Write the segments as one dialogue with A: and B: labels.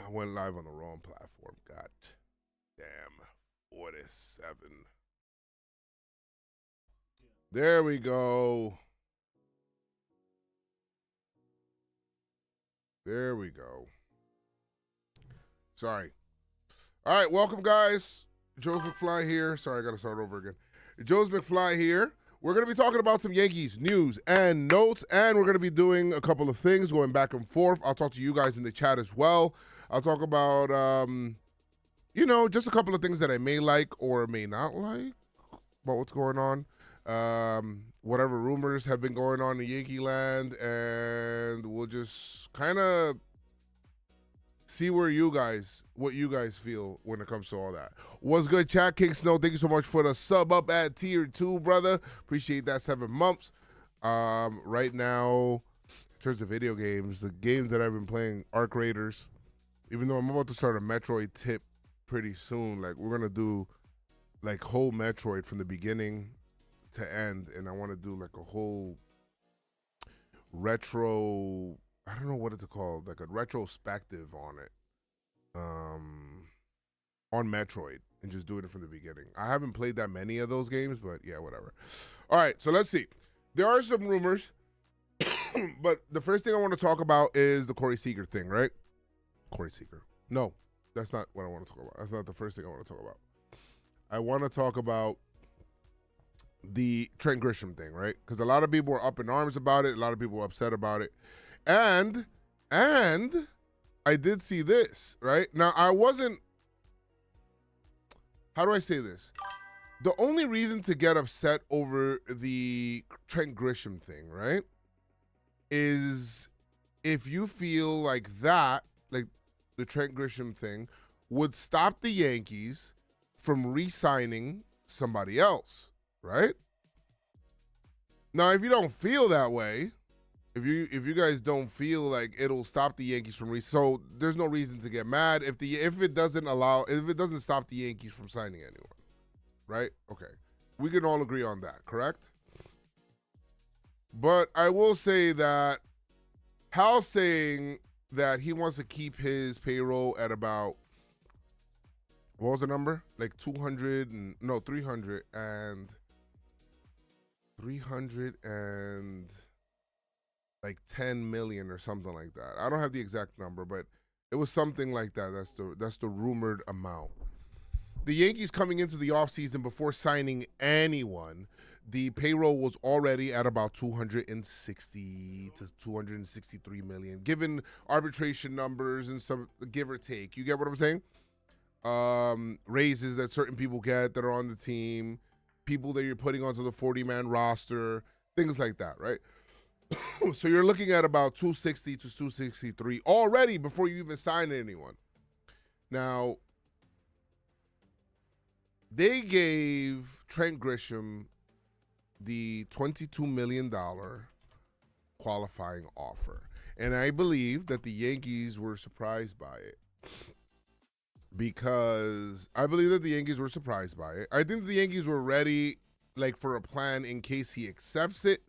A: I went live on the wrong platform. God damn. 47. There we go. There we go. Sorry. All right, welcome, guys. JoezMcfly here. Sorry, I got to start over again. JoezMcfly here. We're going to be talking about some Yankees news and notes, and we're going to be doing a couple of things, going back and forth. I'll talk to you guys in the chat as well. I'll talk about, just a couple of things that I may like or may not like about what's going on. Whatever rumors have been going on in Yankee Land, and we'll just kind of see what you guys feel when it comes to all that. What's good, chat? King Snow, thank you so much for the sub up at tier 2, brother. Appreciate that, 7 months. Right now, in terms of video games, the games that I've been playing, Arc Raiders, even though I'm about to start a Metroid tip pretty soon, like we're gonna do like whole Metroid from the beginning to end, and I want to do like a whole retro, I don't know what it's called, like a retrospective on it, on Metroid, and just doing it from the beginning. I haven't played that many of those games, but yeah, whatever. All right, so let's see. There are some rumors, but the first thing I want to talk about is the Corey Seager thing, right? Corey Seager. No, that's not what I want to talk about. That's not the first thing I want to talk about. I want to talk about the Trent Grisham thing, right? Because a lot of people were up in arms about it. A lot of people were upset about it. And I did see this, right? Now, I wasn't, how do I say this? The only reason to get upset over the Trent Grisham thing, right, is if you feel like that, like the Trent Grisham thing, would stop the Yankees from re-signing somebody else, right? Now, if you don't feel that way, if you guys don't feel like it'll stop the Yankees from so there's no reason to get mad if it doesn't stop the Yankees from signing anyone, right? Okay, we can all agree on that, correct? But I will say that Hal saying that he wants to keep his payroll at about, what was the number? Like 300 and 10 million or something like that. I don't have the exact number, but it was something like that. That's the rumored amount. The Yankees coming into the offseason before signing anyone, the payroll was already at about 260 to 263 million, given arbitration numbers and some give or take. You get what I'm saying? Raises that certain people get that are on the team, people that you're putting onto the 40-man roster, things like that, right? So you're looking at about 260 to 263 already before you even sign anyone. Now, they gave Trent Grisham the $22 million qualifying offer. And I believe that the Yankees were surprised by it. I think the Yankees were ready, like, for a plan in case he accepts it.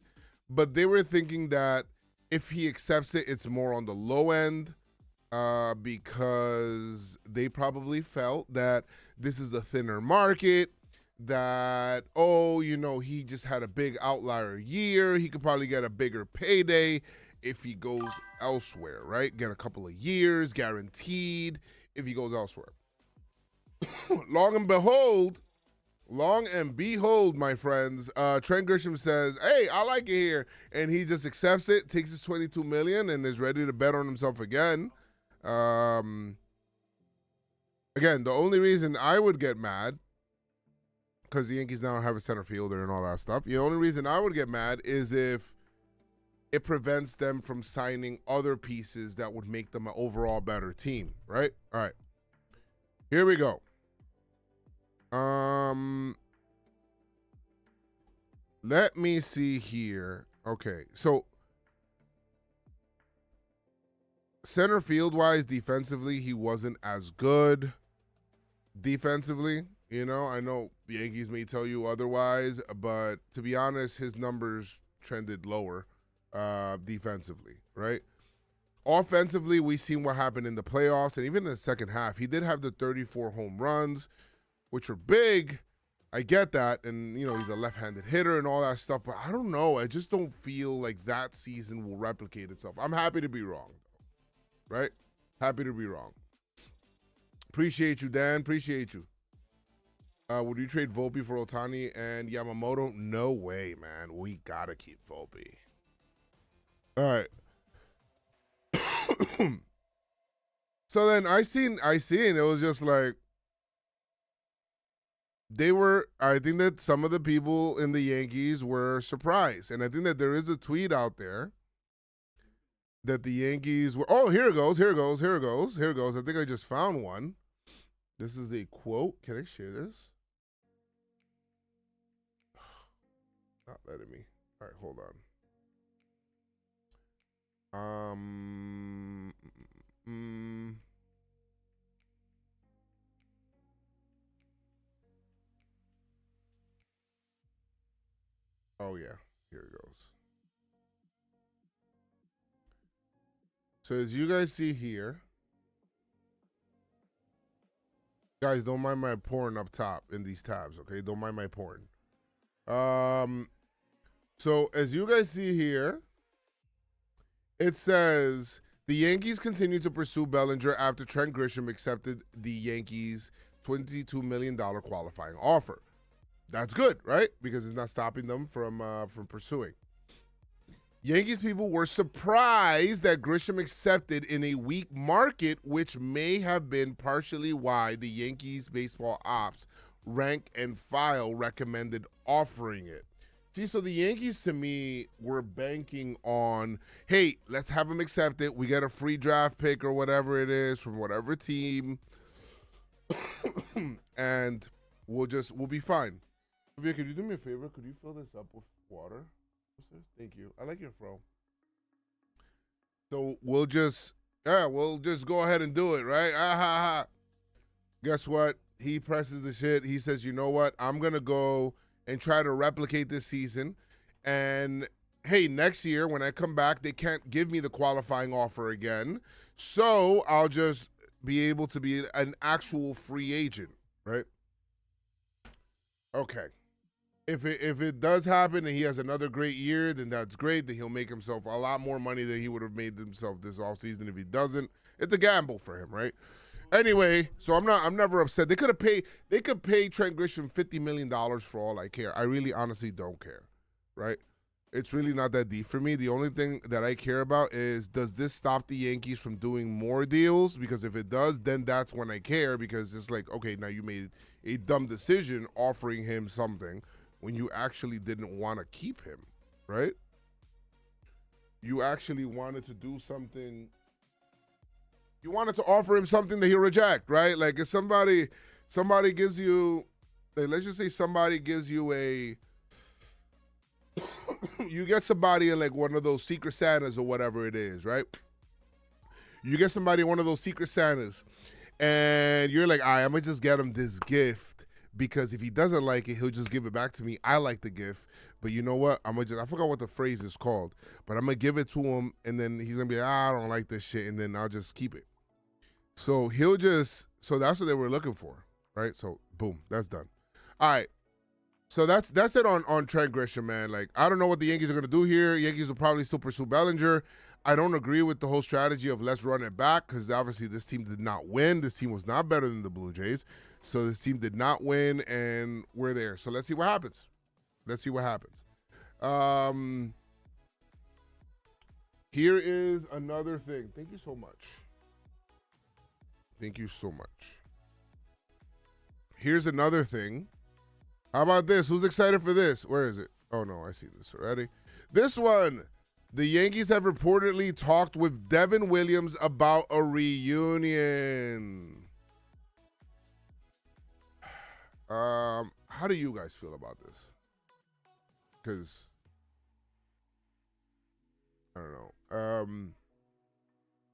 A: But they were thinking that if he accepts it, it's more on the low end, because they probably felt that this is a thinner market, that, he just had a big outlier year. He could probably get a bigger payday if he goes elsewhere, right? Get a couple of years guaranteed if he goes elsewhere. Long and behold, my friends, Trent Grisham says, hey, I like it here. And he just accepts it, takes his $22 million, and is ready to bet on himself again. Again, the only reason I would get mad, because the Yankees now have a center fielder and all that stuff, the only reason I would get mad is if it prevents them from signing other pieces that would make them an overall better team, right? All right. Here we go. Let me see here. Okay, so center field wise, defensively, he wasn't as good defensively. I know the Yankees may tell you otherwise, but to be honest, his numbers trended lower defensively, right? Offensively, we seen what happened in the playoffs, and even in the second half, he did have the 34 home runs, which are big. I get that, and he's a left-handed hitter and all that stuff, but I don't know. I just don't feel like that season will replicate itself. I'm happy to be wrong, right? Happy to be wrong. Appreciate you, Dan. Appreciate you. Would you trade Volpe for Ohtani and Yamamoto? No way, man. We gotta keep Volpe. All right. So then I seen it was just like I think that some of the people in the Yankees were surprised. And I think that there is a tweet out there that the Yankees were, here it goes. I think I just found one. This is a quote. Can I share this? Not letting me. All right, hold on. Oh yeah, here it goes. So as you guys see here, guys, don't mind my porn up top in these tabs, okay? Don't mind my porn. So as you guys see here, it says the Yankees continue to pursue Bellinger after Trent Grisham accepted the Yankees' $22 million qualifying offer. That's good, right? Because it's not stopping them from pursuing. Yankees people were surprised that Grisham accepted in a weak market, which may have been partially why the Yankees baseball ops rank and file recommended offering it. See, so the Yankees, to me, were banking on, hey, let's have him accept it. We get a free draft pick or whatever it is from whatever team, and we'll be fine. Via, could you do me a favor? Could you fill this up with water? Thank you. I like your fro. So we'll just go ahead and do it, right? Guess what? He presses the shit. He says, you know what? I'm going to go and try to replicate this season. And, hey, next year when I come back, they can't give me the qualifying offer again. So I'll just be able to be an actual free agent, right? Okay. If it does happen and he has another great year, then that's great. Then he'll make himself a lot more money than he would have made himself this offseason. If he doesn't, it's a gamble for him, right? Anyway, so I'm never upset. They could pay Trent Grisham $50 million for all I care. I really honestly don't care, right? It's really not that deep for me. The only thing that I care about is, does this stop the Yankees from doing more deals? Because if it does, then that's when I care, because it's like, okay, now you made a dumb decision offering him something when you actually didn't want to keep him, right? You actually wanted to do something. You wanted to offer him something that he'll reject, right? Like if somebody gives you, like, let's just say somebody gives you you get somebody in like one of those Secret Santas or whatever it is, right? You get somebody in one of those Secret Santas and you're like, all right, I'm going to just get him this gift because if he doesn't like it, he'll just give it back to me. I like the gift, but you know what? I forgot what the phrase is called, but I'm going to give it to him and then he's going to be like, I don't like this shit, and then I'll just keep it. So so that's what they were looking for, right? So boom, that's done. All right. So that's it on Trent Grisham, man. Like, I don't know what the Yankees are going to do here. Yankees will probably still pursue Bellinger. I don't agree with the whole strategy of let's run it back because obviously this team did not win. This team was not better than the Blue Jays. So this team did not win, and we're there. So let's see what happens. Here is another thing. Thank you so much. Here's another thing. How about this? Who's excited for this? Where is it? Oh, no, I see this already. This one. The Yankees have reportedly talked with Devin Williams about a reunion. How do you guys feel about this? Because, I don't know.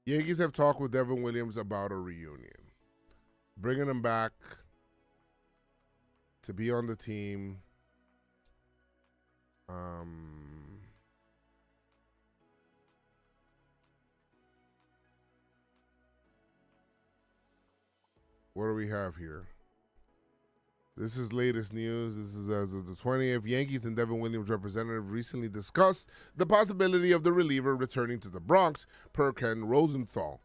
A: Yankees have talked with Devin Williams about a reunion. Bringing him back to be on the team. What do we have here? This is latest news. This is as of the 20th. Yankees and Devin Williams representative recently discussed the possibility of the reliever returning to the Bronx, per Ken Rosenthal.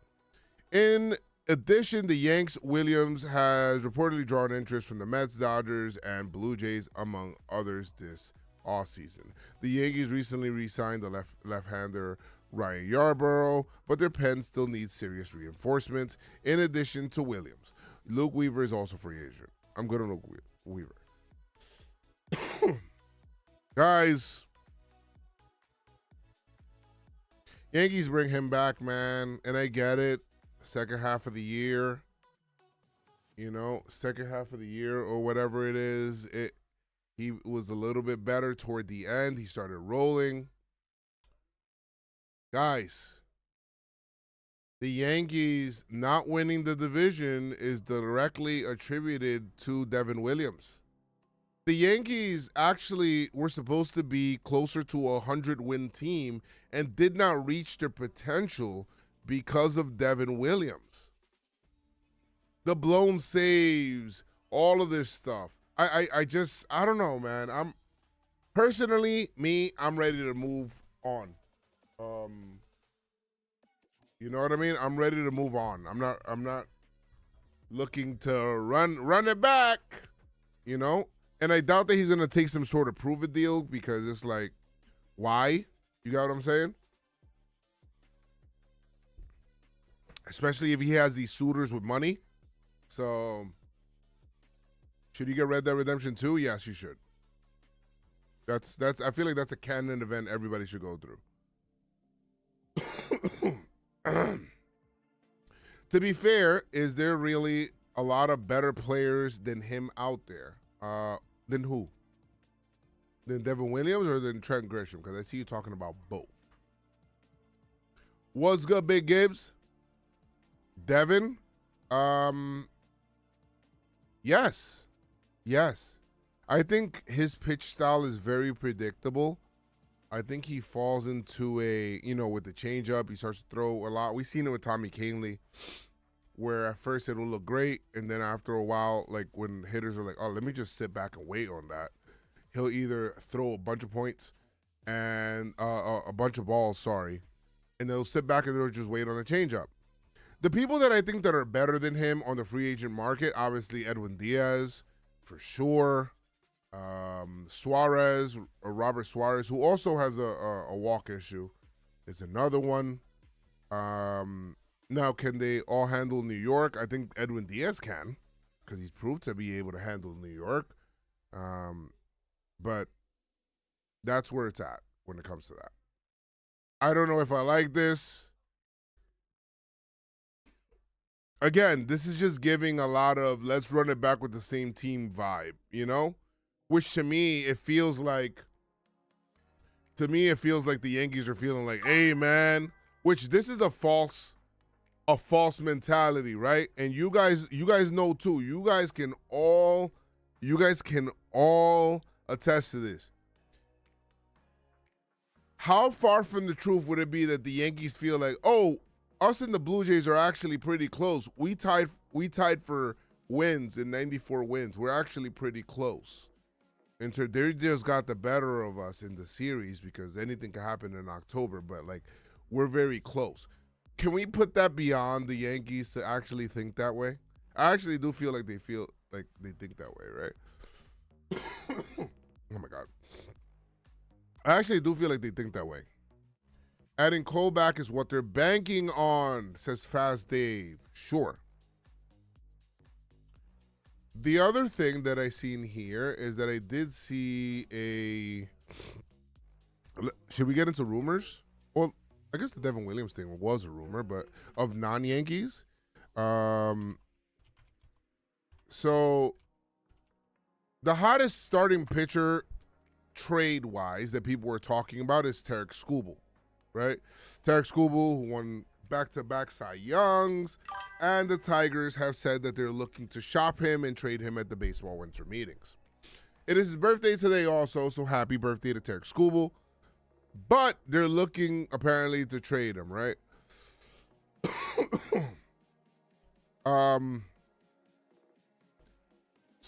A: In addition, the Yanks, Williams has reportedly drawn interest from the Mets, Dodgers, and Blue Jays, among others, this offseason. The Yankees recently re-signed the left-hander Ryan Yarbrough, but their pen still needs serious reinforcements, in addition to Williams. Luke Weaver is also free agent. I'm good on Luke Weaver. Guys, Yankees bring him back, man, and I get it. Second half of the year, second half of the year or whatever it is, he was a little bit better toward the end. He started rolling. Guys, the Yankees not winning the division is directly attributed to Devin Williams. The Yankees actually were supposed to be closer to a 100-win team and did not reach their potential because of Devin Williams. The blown saves, all of this stuff. I don't know, man. I'm ready to move on. You know what I mean? I'm ready to move on. I'm not looking to run it back, And I doubt that he's gonna take some sort of prove it deal, because it's like, why? You got what I'm saying? Especially if he has these suitors with money. So, should you get Red Dead Redemption 2? Yes, you should. That's. I feel like that's a canon event everybody should go through. To be fair, is there really a lot of better players than him out there? Than who? Than Devin Williams or than Trent Grisham? Because I see you talking about both. What's good, Big Gibbs? Devin? Yes. I think his pitch style is very predictable. I think he falls into with the changeup, he starts to throw a lot. We've seen it with Tommy Kahnle, where at first it'll look great, and then after a while, like when hitters are like, oh, let me just sit back and wait on that, he'll either throw a bunch of points and a bunch of balls, and they'll sit back and they'll just wait on the changeup. The people that I think that are better than him on the free agent market, obviously Edwin Diaz, for sure. Suarez, or Robert Suarez, who also has a walk issue, is another one. Now, can they all handle New York? I think Edwin Diaz can, because he's proved to be able to handle New York. But that's where it's at when it comes to that. I don't know if I like this. Again, this is just giving a lot of let's run it back with the same team vibe, Which to me, it feels like the Yankees are feeling like, hey, man, which this is a false mentality, right? And you guys know too. You guys can all attest to this. How far from the truth would it be that the Yankees feel like, oh, us and the Blue Jays are actually pretty close. We tied for wins in 94 wins. We're actually pretty close. And so they just got the better of us in the series, because anything can happen in October, but like we're very close. Can we put that beyond the Yankees to actually think that way? I actually do feel like they think that way, right? Oh my God. I actually do feel like they think that way. Adding Cole back is what they're banking on, says Fast Dave. Sure. The other thing that I seen here is that I did see a... Should we get into rumors? Well, I guess the Devin Williams thing was a rumor, but of non-Yankees. So the hottest starting pitcher trade-wise that people were talking about is Tarik Skubal, right? Tarik Skubal, who won back-to-back Cy Youngs, and the Tigers have said that they're looking to shop him and trade him at the baseball winter meetings. It is his birthday today also, so happy birthday to Tarik Skubal. But they're looking, apparently, to trade him, right?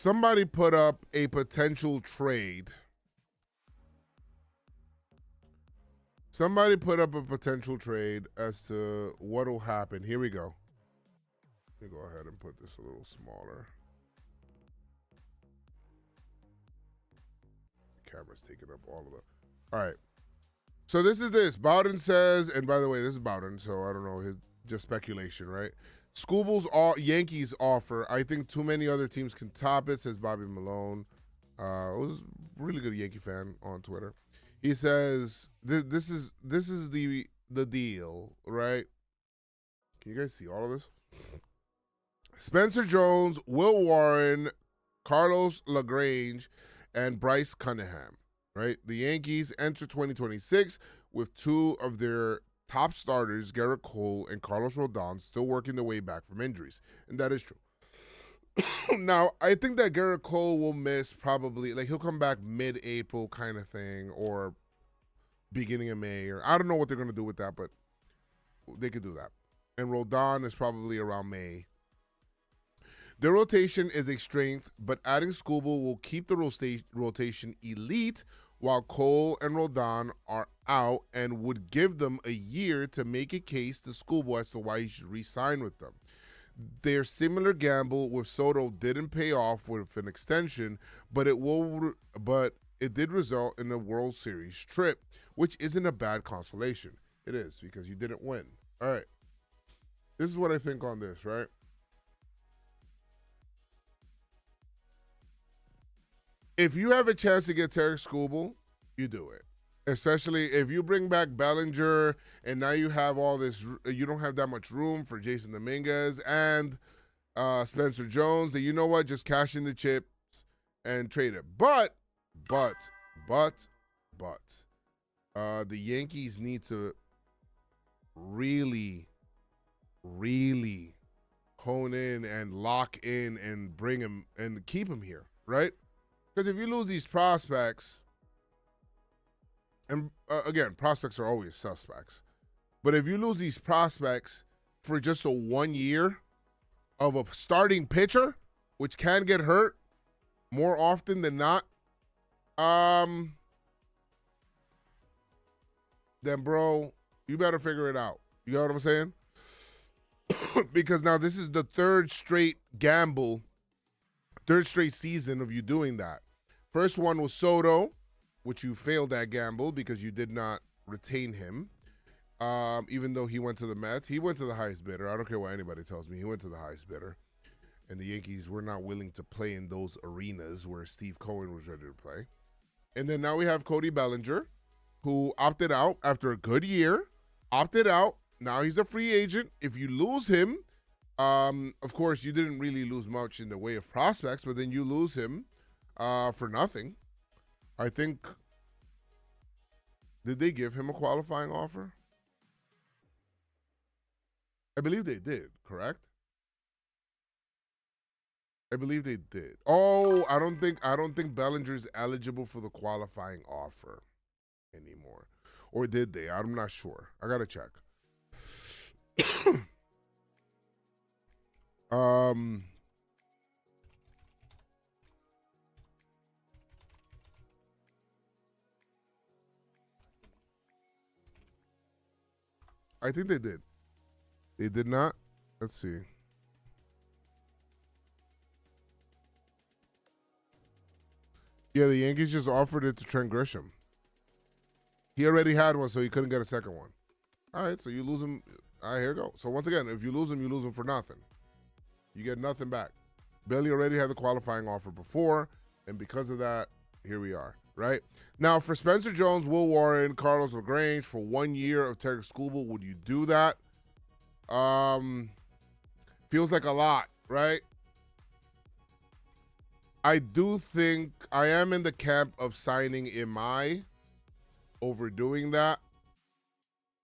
A: somebody put up a potential trade. Somebody put up a potential trade as to what will happen. Here we go. Let me go ahead and put this a little smaller. The camera's taking up all of it. All right. So this is this. Bowden says, and by the way, this is Bowden, so I don't know, his just speculation, right? Scooble's Yankees offer. I think too many other teams can top it, says Bobby Malone. Was a really good Yankee fan on Twitter. He says this is the deal, right? Can you guys see all of this? Spencer Jones, Will Warren, Carlos LaGrange, and Bryce Cunningham, right? The Yankees enter 2026 with two of their top starters, Garrett Cole and Carlos Rodon, still working their way back from injuries. And that is true. Now, I think that Garrett Cole will miss probably, like he'll come back mid-April kind of thing, or beginning of May, or I don't know what they're going to do with that, but they could do that. And Rodon is probably around May. Their rotation is a strength, but adding Scooble will keep the rotation elite while Cole and Rodon are out, and would give them a year to make a case to Scooble as to why he should re-sign with them. Their similar gamble with Soto didn't pay off with an extension, but it did result in a World Series trip, which isn't a bad consolation. It is, because you didn't win. All right. This is what I think on this, right? If you have a chance to get Tarek Skubal, you do it. Especially if you bring back Bellinger and now you have all this, you don't have that much room for Jason Dominguez and Spencer Jones, then you know what? Just cash in the chips and trade it. But, the Yankees need to really, really hone in and lock in and bring him and keep him here, right? Because if you lose these prospects, and again, prospects are always suspects, but if you lose these prospects for just a 1 year of a starting pitcher, which can get hurt more often than not, then bro, you better figure it out. You know what I'm saying? Because now this is the third straight season of you doing that. First one was Soto, which you failed that gamble because you did not retain him. Even though he went to the Mets, he went to the highest bidder. I don't care what anybody tells me. He went to the highest bidder. And the Yankees were not willing to play in those arenas where Steve Cohen was ready to play. And then now we have Cody Bellinger, who opted out after a good year, opted out. Now he's a free agent. If you lose him, of course, you didn't really lose much in the way of prospects, but then you lose him for nothing. I think, did they give him a qualifying offer? I believe they did, correct? I believe they did. Oh, I don't think Bellinger's eligible for the qualifying offer anymore. Or did they? I'm not sure. I gotta check. I think they did. They did not? Let's see. Yeah, the Yankees just offered it to Trent Grisham. He already had one, so he couldn't get a second one. All right, so you lose him. All right, here we go. So once again, if you lose him for nothing. You get nothing back. Billy already had the qualifying offer before, and because of that, here we are, right? Now, for Spencer Jones, Will Warren, Carlos LaGrange, for 1 year of Tarek Skubal, would you do that? Feels like a lot, right? I do think I am in the camp of signing Imai over doing that.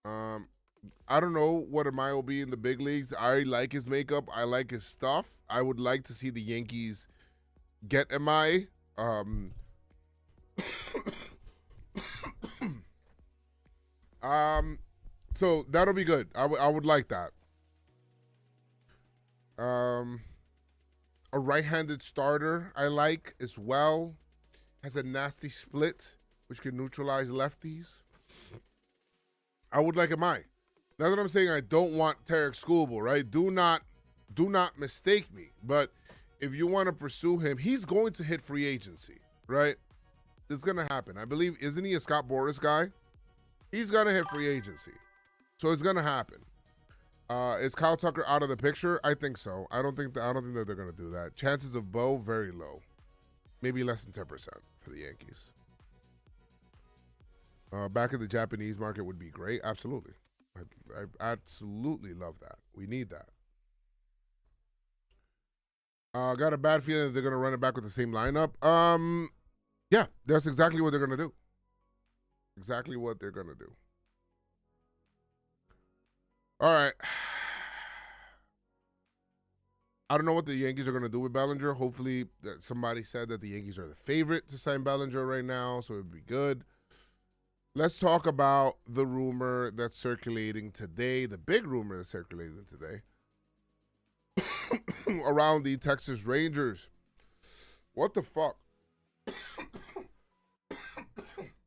A: I don't know what Imai will be in the big leagues. I like his makeup. I like his stuff. I would like to see the Yankees get Imai. So that'll be good. I would like that. a right-handed starter I like as well. Has a nasty split, which can neutralize lefties. I would like a Mai. Now that I'm saying I don't want Tarek Skubal, right? Do not mistake me. But if you want to pursue him, he's going to hit free agency, right? It's going to happen. I believe, isn't he a Scott Boras guy? He's going to hit free agency. So it's going to happen. Is Kyle Tucker out of the picture? I think so. I don't think that they're going to do that. Chances of Bo, very low. Maybe less than 10% for the Yankees. Back in the Japanese market would be great. Absolutely. I absolutely love that. We need that. Got a bad feeling that they're going to run it back with the same lineup. Yeah, that's exactly what they're going to do. Exactly what they're going to do. All right. I don't know what the Yankees are going to do with Bellinger. Hopefully, somebody said that the Yankees are the favorite to sign Bellinger right now, so it would be good. Let's talk about the rumor that's circulating today, the big rumor that's circulating today, around the Texas Rangers. What the fuck?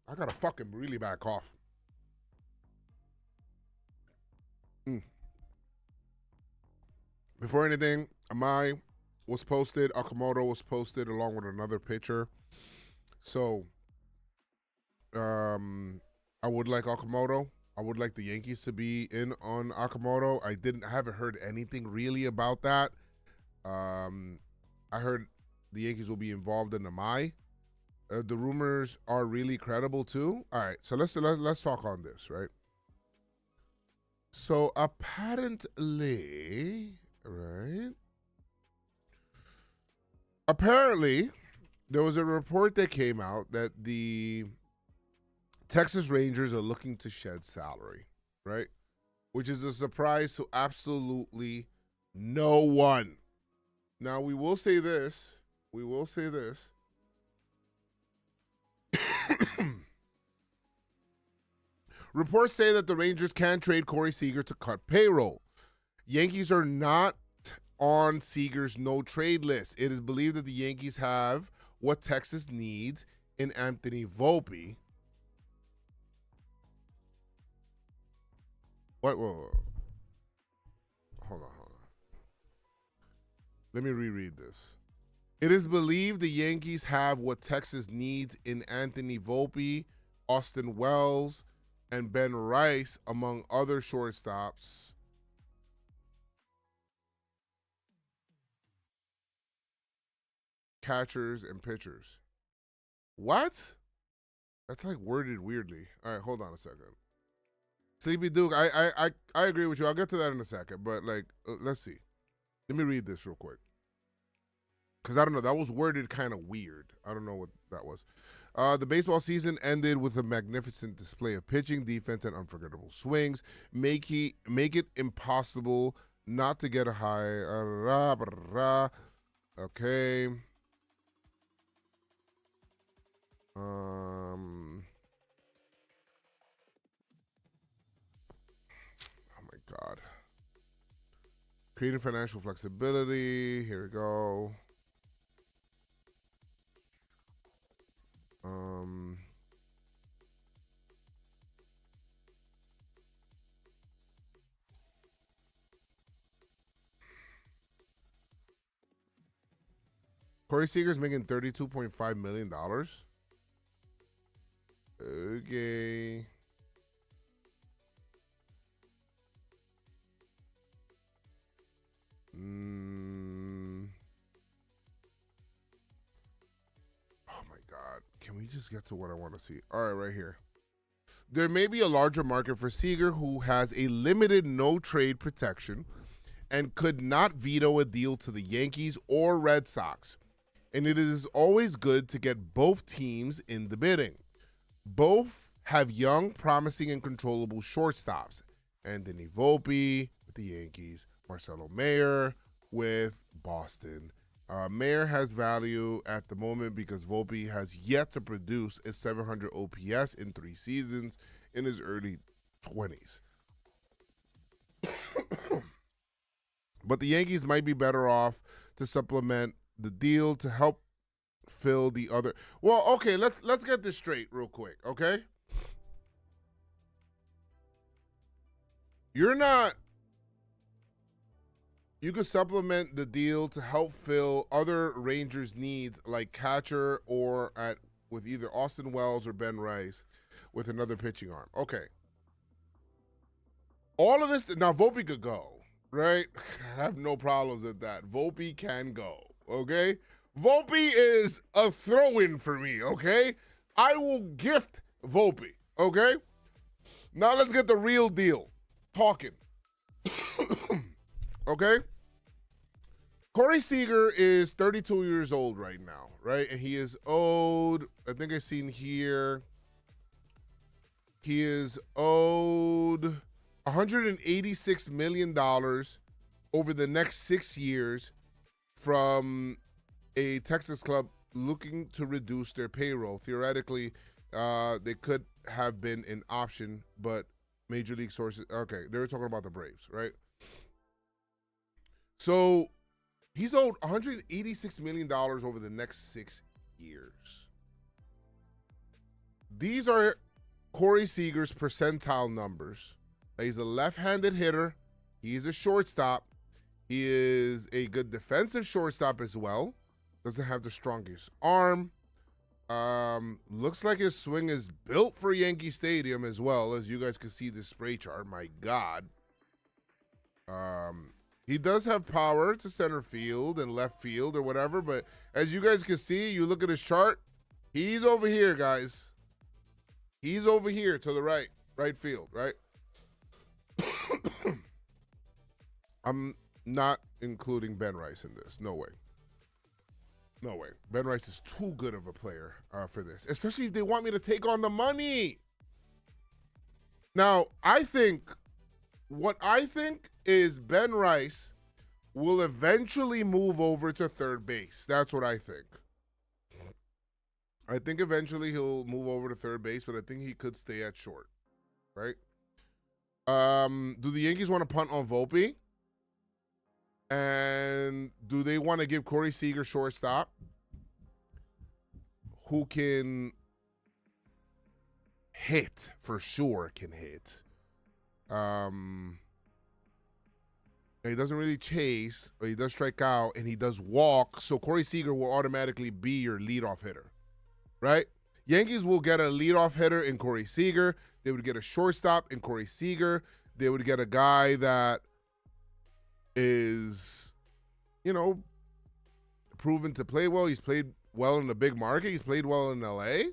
A: I got a fucking really bad cough. Before anything, Amai was posted. Okamoto was posted along with another pitcher. So, I would like Okamoto. I would like the Yankees to be in on Okamoto. I haven't heard anything really about that. I heard the Yankees will be involved in Amai. The rumors are really credible too. All right, so let's talk on this, right? So apparently, there was a report that came out that the Texas Rangers are looking to shed salary, right? Which is a surprise to absolutely no one. Now, we will say this. Reports say that the Rangers can trade Corey Seager to cut payroll. Yankees are not on Seager's no-trade list. It is believed that the Yankees have what Texas needs in Anthony Volpe. What? Whoa. Hold on. Let me reread this. It is believed the Yankees have what Texas needs in Anthony Volpe, Austin Wells, and Ben Rice, among other shortstops. Catchers and pitchers. What? That's like worded weirdly. All right, hold on a second. Sleepy Duke, I agree with you. I'll get to that in a second, but like, let's see. Let me read this real quick. Because I don't know, that was worded kind of weird. I don't know what that was. The baseball season ended with a magnificent display of pitching, defense, and unforgettable swings. Make it impossible not to get a high. Okay. Oh my God. Creating financial flexibility. Here we go. Corey Seager's making $32.5 million. Okay. Oh my God. Can we just get to what I want to see? All right, right here. There may be a larger market for Seager, who has a limited no-trade protection and could not veto a deal to the Yankees or Red Sox. And it is always good to get both teams in the bidding. Both have young, promising, and controllable shortstops. Anthony Volpe with the Yankees, Marcelo Mayer with Boston. Mayer has value at the moment because Volpe has yet to produce a 700 OPS in 3 seasons in his early 20s. But the Yankees might be better off to supplement the deal to help fill the other. Well, okay, let's get this straight real quick, okay? You're not. You could supplement the deal to help fill other Rangers needs like catcher or with either Austin Wells or Ben Rice with another pitching arm. Okay. All of this, now Volpe could go, right? I have no problems with that. Volpe can go, okay? Volpe is a throw-in for me, okay? I will gift Volpe, okay? Now let's get the real deal. Talking. Okay? Corey Seager is 32 years old right now, right? And he is owed, I think I've seen here, he is owed $186 million over the next 6 years from a Texas club looking to reduce their payroll. Theoretically, they could have been an option, but Major League sources, okay, they were talking about the Braves, right? So he's owed $186 million over the next 6 years. These are Corey Seager's percentile numbers. He's a left-handed hitter. He's a shortstop. He is a good defensive shortstop as well. Doesn't have the strongest arm. Looks like his swing is built for Yankee Stadium as well, as you guys can see the spray chart. My God. He does have power to center field and left field or whatever, but as you guys can see, you look at his chart, he's over here, guys. He's over here to the right field, right? I'm not including Ben Rice in this. No way. No way. Ben Rice is too good of a player for this, especially if they want me to take on the money. Now, what I think is Ben Rice will eventually move over to third base. That's what I think. I think eventually he'll move over to third base, but I think he could stay at short, right? Do the Yankees want to punt on Volpe? And do they want to give Corey Seager shortstop, who can hit, for sure can hit. He doesn't really chase, but he does strike out, and he does walk, so Corey Seager will automatically be your leadoff hitter, right? Yankees will get a leadoff hitter in Corey Seager. They would get a shortstop in Corey Seager. They would get a guy that is, proven to play well. He's played well in the big market. He's played well in LA.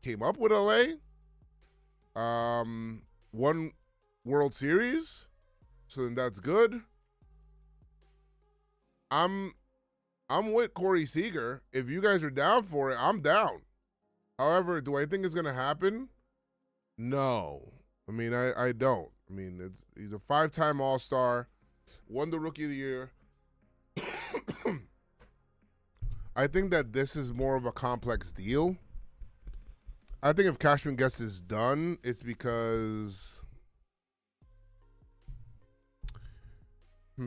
A: Came up with LA. Won World Series. So then that's good. I'm with Corey Seager. If you guys are down for it, I'm down. However, do I think it's going to happen? No. I mean, I don't. I mean, he's a 5-time All-Star. Won the Rookie of the Year. I think that this is more of a complex deal. I think if Cashman gets this done, it's because I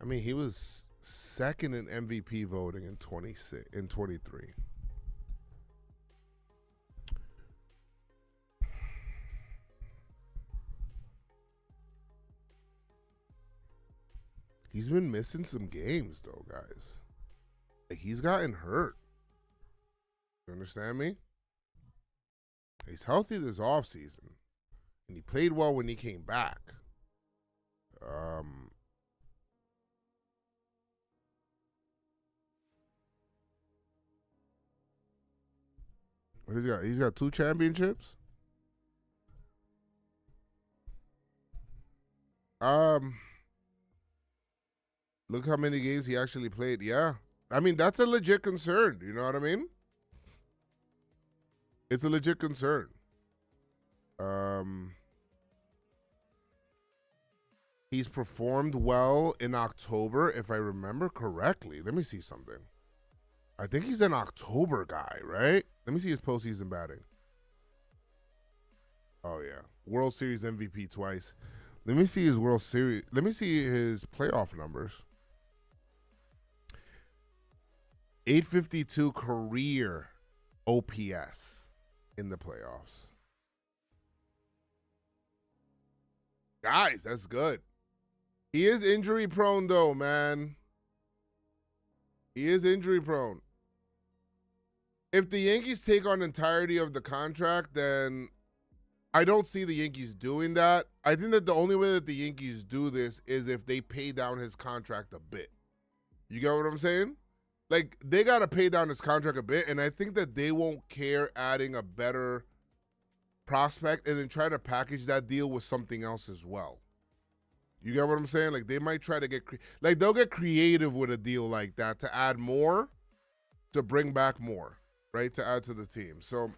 A: mean, he was second in MVP voting in 23. He's been missing some games, though, guys. Like, he's gotten hurt. You understand me? He's healthy this offseason. And he played well when he came back. What has he got? He's got 2 championships? Look how many games he actually played. Yeah. I mean, that's a legit concern. You know what I mean? It's a legit concern. He's performed well in October, if I remember correctly. Let me see something. I think he's an October guy, right? Let me see his postseason batting. Oh, yeah. World Series MVP twice. Let me see his World Series. Let me see his playoff numbers. 852 career OPS in the playoffs. Guys, that's good. He is injury prone, though, man. He is injury prone. If the Yankees take on the entirety of the contract, then I don't see the Yankees doing that. I think that the only way that the Yankees do this is if they pay down his contract a bit. You get what I'm saying? Like, they got to pay down his contract a bit, and I think that they won't care adding a better prospect and then try to package that deal with something else as well. You get what I'm saying? Like, they might try to get they'll get creative with a deal like that to add more, to bring back more, right? To add to the team. So,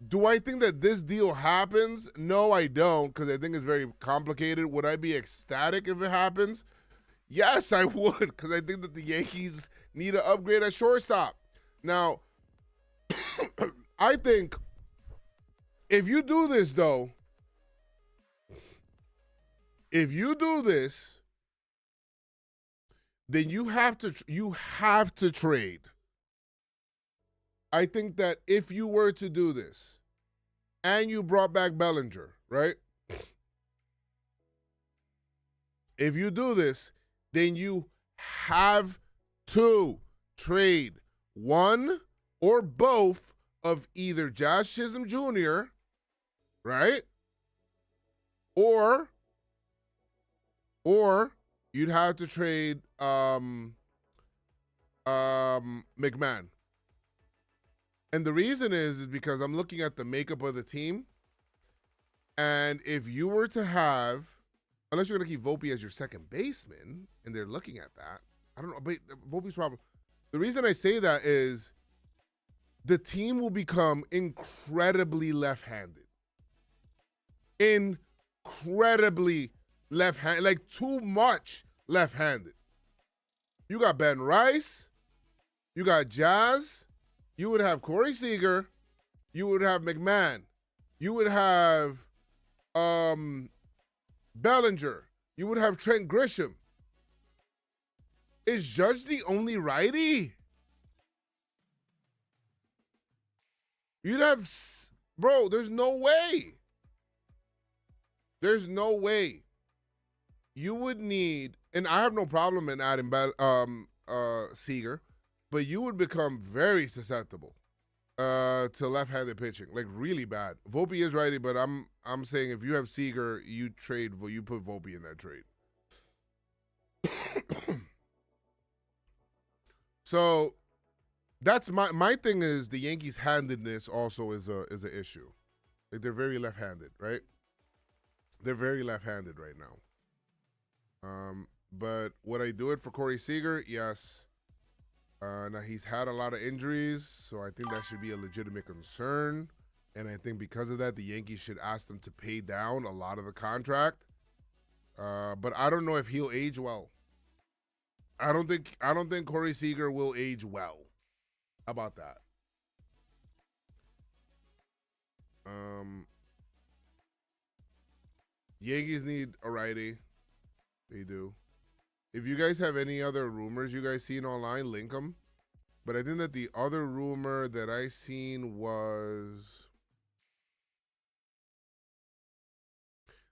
A: do I think that this deal happens? No, I don't, because I think it's very complicated. Would I be ecstatic if it happens? Yes, I would, because I think that the Yankees need to upgrade at shortstop. Now, I think if you do this, though, if you do this, then you have to trade. I think that if you were to do this and you brought back Bellinger, right? If you do this, then you have to trade one or both of either Jazz Chisholm Jr., right? Or you'd have to trade McMahon. And the reason is because I'm looking at the makeup of the team. And if you were to have, unless you're going to keep Volpe as your second baseman, and they're looking at that, I don't know, but Volpe's problem. The reason I say that is the team will become incredibly left-handed. Incredibly left-handed, like too much left-handed. You got Ben Rice, you got Jazz, you would have Corey Seager, you would have McMahon, you would have Bellinger, you would have Trent Grisham. Is Judge the only righty? You'd have, bro, there's no way. There's no way. You would need, and I have no problem in adding Seager, but you would become very susceptible to left-handed pitching, like really bad. Volpe is righty, but I'm saying if you have Seager, you put Volpe in that trade. So that's my thing is the Yankees' handedness also is an issue. Like they're very left-handed, right? They're very left-handed right now. But would I do it for Corey Seager? Yes. Now he's had a lot of injuries, so I think that should be a legitimate concern. And I think because of that, the Yankees should ask them to pay down a lot of the contract. But I don't know if he'll age well. I don't think Corey Seager will age well. How about that? Yankees need a righty. They do. If you guys have any other rumors you guys seen online, link them. But I think that the other rumor that I seen was,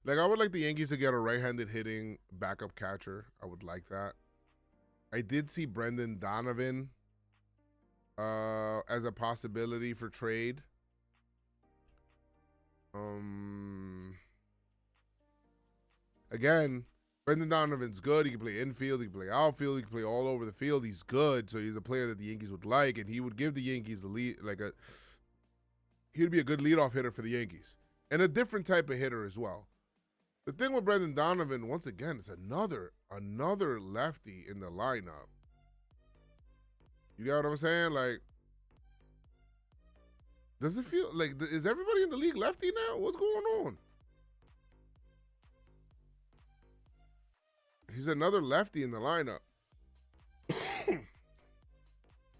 A: like, I would like the Yankees to get a right-handed hitting backup catcher. I would like that. I did see Brendan Donovan as a possibility for trade. Again, Brendan Donovan's good. He can play infield. He can play outfield. He can play all over the field. He's good. So he's a player that the Yankees would like, and he would give the Yankees the lead. He'd be a good leadoff hitter for the Yankees, and a different type of hitter as well. The thing with Brendan Donovan, once again, it's another lefty in the lineup. You got what I'm saying? Like, does it feel like, is everybody in the league lefty now? What's going on? He's another lefty in the lineup. I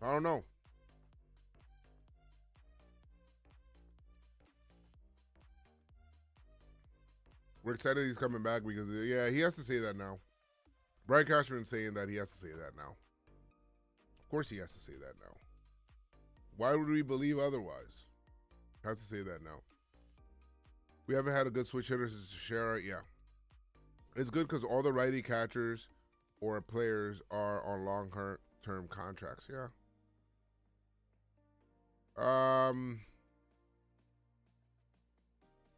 A: don't know. We're excited he's coming back because, yeah, he has to say that now. Brian Cashman's saying that he has to say that now. Of course he has to say that now. Why would we believe otherwise? Has to say that now. We haven't had a good switch hitter since Teixeira. Yeah. It's good because all the righty catchers or players are on long-term contracts. Yeah.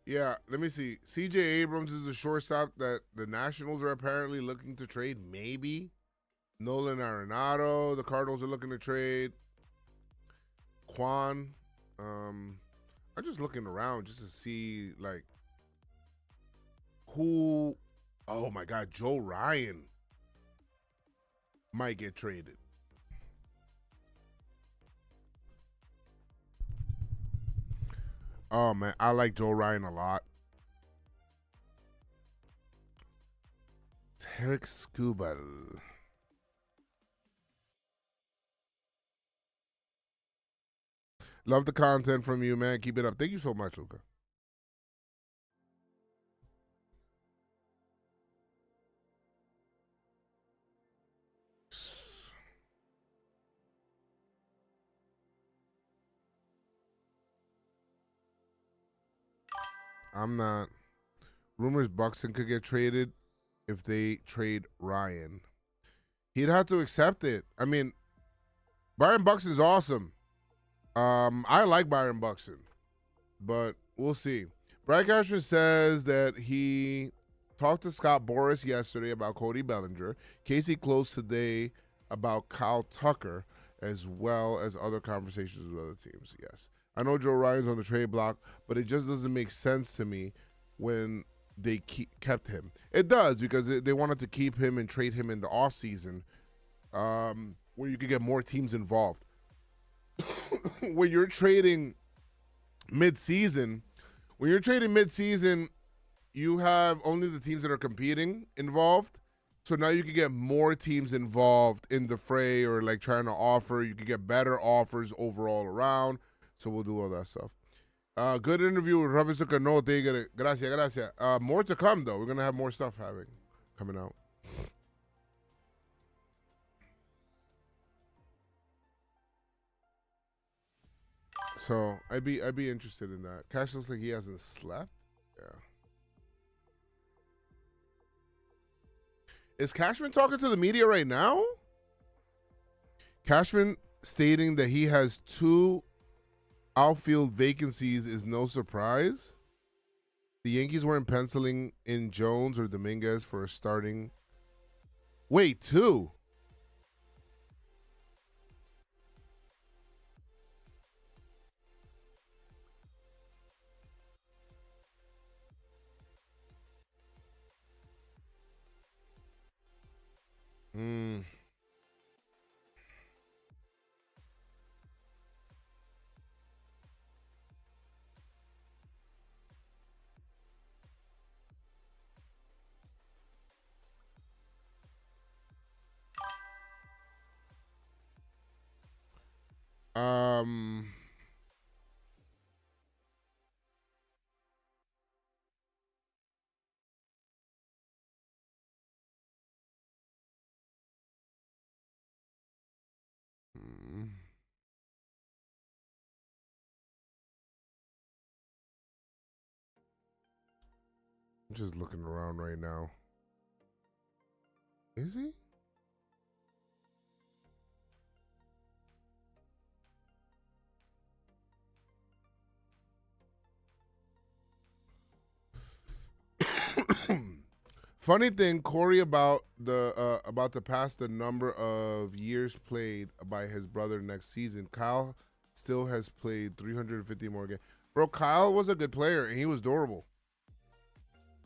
A: Yeah, let me see. C.J. Abrams is a shortstop that the Nationals are apparently looking to trade. Maybe. Nolan Arenado, the Cardinals are looking to trade. Quan. I'm just looking around just to see, like, who. Oh, my God. Joe Ryan might get traded. Oh, man. I like Joe Ryan a lot. Tarek Skubal. Love the content from you, man. Keep it up. Thank you so much, Luca. I'm not. Rumors Buxton could get traded if they trade Ryan. He'd have to accept it. I mean, Byron Buxton's awesome. I like Byron Buxton, but we'll see. Brad Cashman says that he talked to Scott Boras yesterday about Cody Bellinger. Casey closed today about Kyle Tucker, as well as other conversations with other teams. Yes. I know Joe Ryan's on the trade block, but it just doesn't make sense to me when they kept him. It does, because they wanted to keep him and trade him in the offseason, where you could get more teams involved. When you're trading mid-season, you have only the teams that are competing involved. So now you can get more teams involved in the fray, or like trying to offer. You can get better offers overall around. So we'll do all that stuff. Good interview with Robinson Cano. Gracias. More to come, though. We're going to have more stuff coming out. So I'd be interested in that. Cash looks like he hasn't slept. Yeah. Is Cashman talking to the media right now? Cashman stating that he has 2 outfield vacancies is no surprise. The Yankees weren't penciling in Jones or Dominguez for a starting. Wait, 2? Um. I'm just looking around right now. Is he? Funny thing, Corey, about to pass the number of years played by his brother next season. Kyle still has played 350 more games. Bro, Kyle was a good player, and he was durable.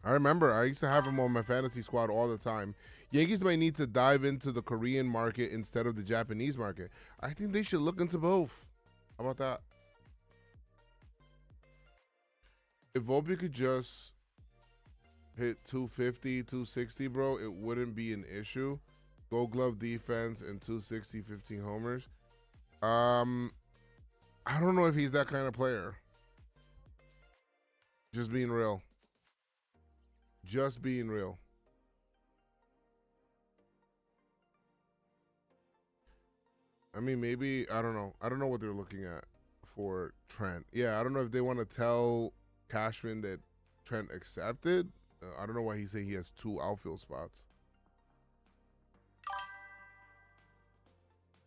A: I remember. I used to have him on my fantasy squad all the time. Yankees might need to dive into the Korean market instead of the Japanese market. I think they should look into both. How about that? If Volpe could just hit 250, 260, bro, it wouldn't be an issue. Gold Glove defense and 260, 15 homers. I don't know if he's that kind of player. Just being real. Just being real. I mean, maybe, I don't know. I don't know what they're looking at for Trent. Yeah, I don't know if they want to tell Cashman that Trent accepted. I don't know why he say he has 2 outfield spots.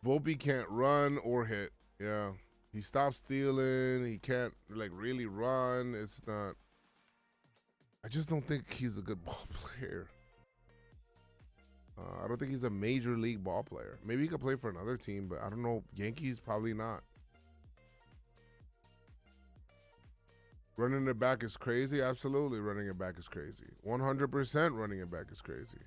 A: Volpe can't run or hit. Yeah. He stopped stealing. He can't, like, really run. It's not. I just don't think he's a good ball player. I don't think he's a major league ball player. Maybe he could play for another team, but I don't know. Yankees, probably not. Running it back is crazy. Absolutely, running it back is crazy. 100% running it back is crazy.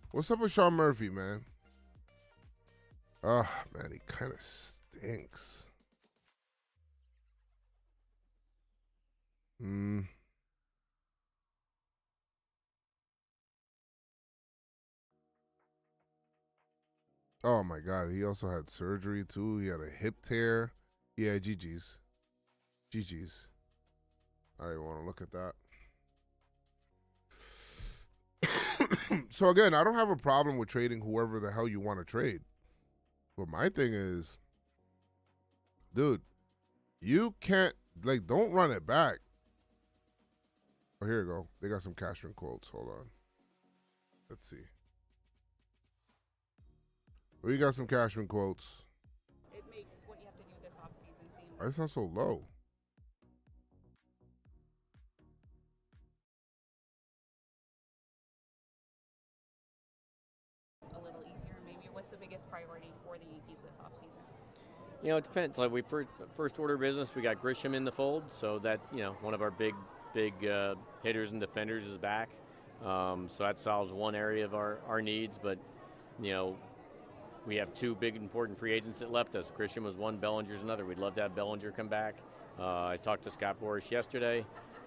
A: What's up with Sean Murphy, man? Oh, man, he kind of stinks. Oh, my God. He also had surgery, too. He had a hip tear. Yeah, GG's. GG's. I didn't want to look at that. So, again, I don't have a problem with trading whoever the hell you want to trade. But my thing is, dude, you can't, like, don't run it back. Oh, here you go. They got some Cashman quotes. Hold on. Let's see. We got some Cashman quotes.
B: It makes what you have to do this offseason seem.
A: Why is that so low?
B: A little easier, maybe. What's the biggest priority for the Yankees this offseason?
C: You know, it depends. Like, we first order business, we got Grisham in the fold, so that, you know, one of our big hitters and defenders is back. So that solves one area of our needs, but, you know, we have 2 big important free agents that left us. Grisham was one, Bellinger's another. We'd love to have Bellinger come back. I talked to Scott Boras yesterday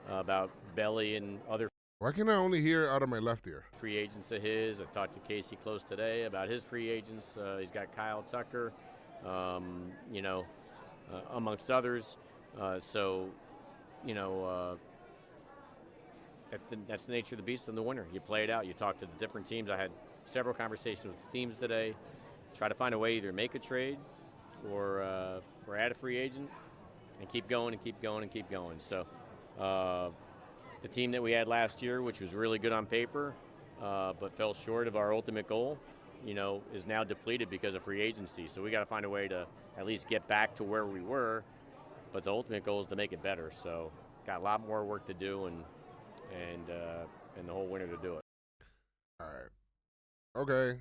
C: about Belly and other.
A: Why can I only hear out of my left ear?
C: Free agents of his. I talked to Casey Close today about his free agents. He's got Kyle Tucker, you know, amongst others. So, you know, that's the nature of the beast in the winter. You play it out. You talk to the different teams. I had several conversations with the teams today. Try to find a way to either make a trade or add a free agent and keep going and keep going and keep going. So the team that we had last year, which was really good on paper, but fell short of our ultimate goal, you know, is now depleted because of free agency. So we got to find a way to at least get back to where we were, but the ultimate goal is to make it better. So got a lot more work to do and the whole winter to do it.
A: All right. Okay.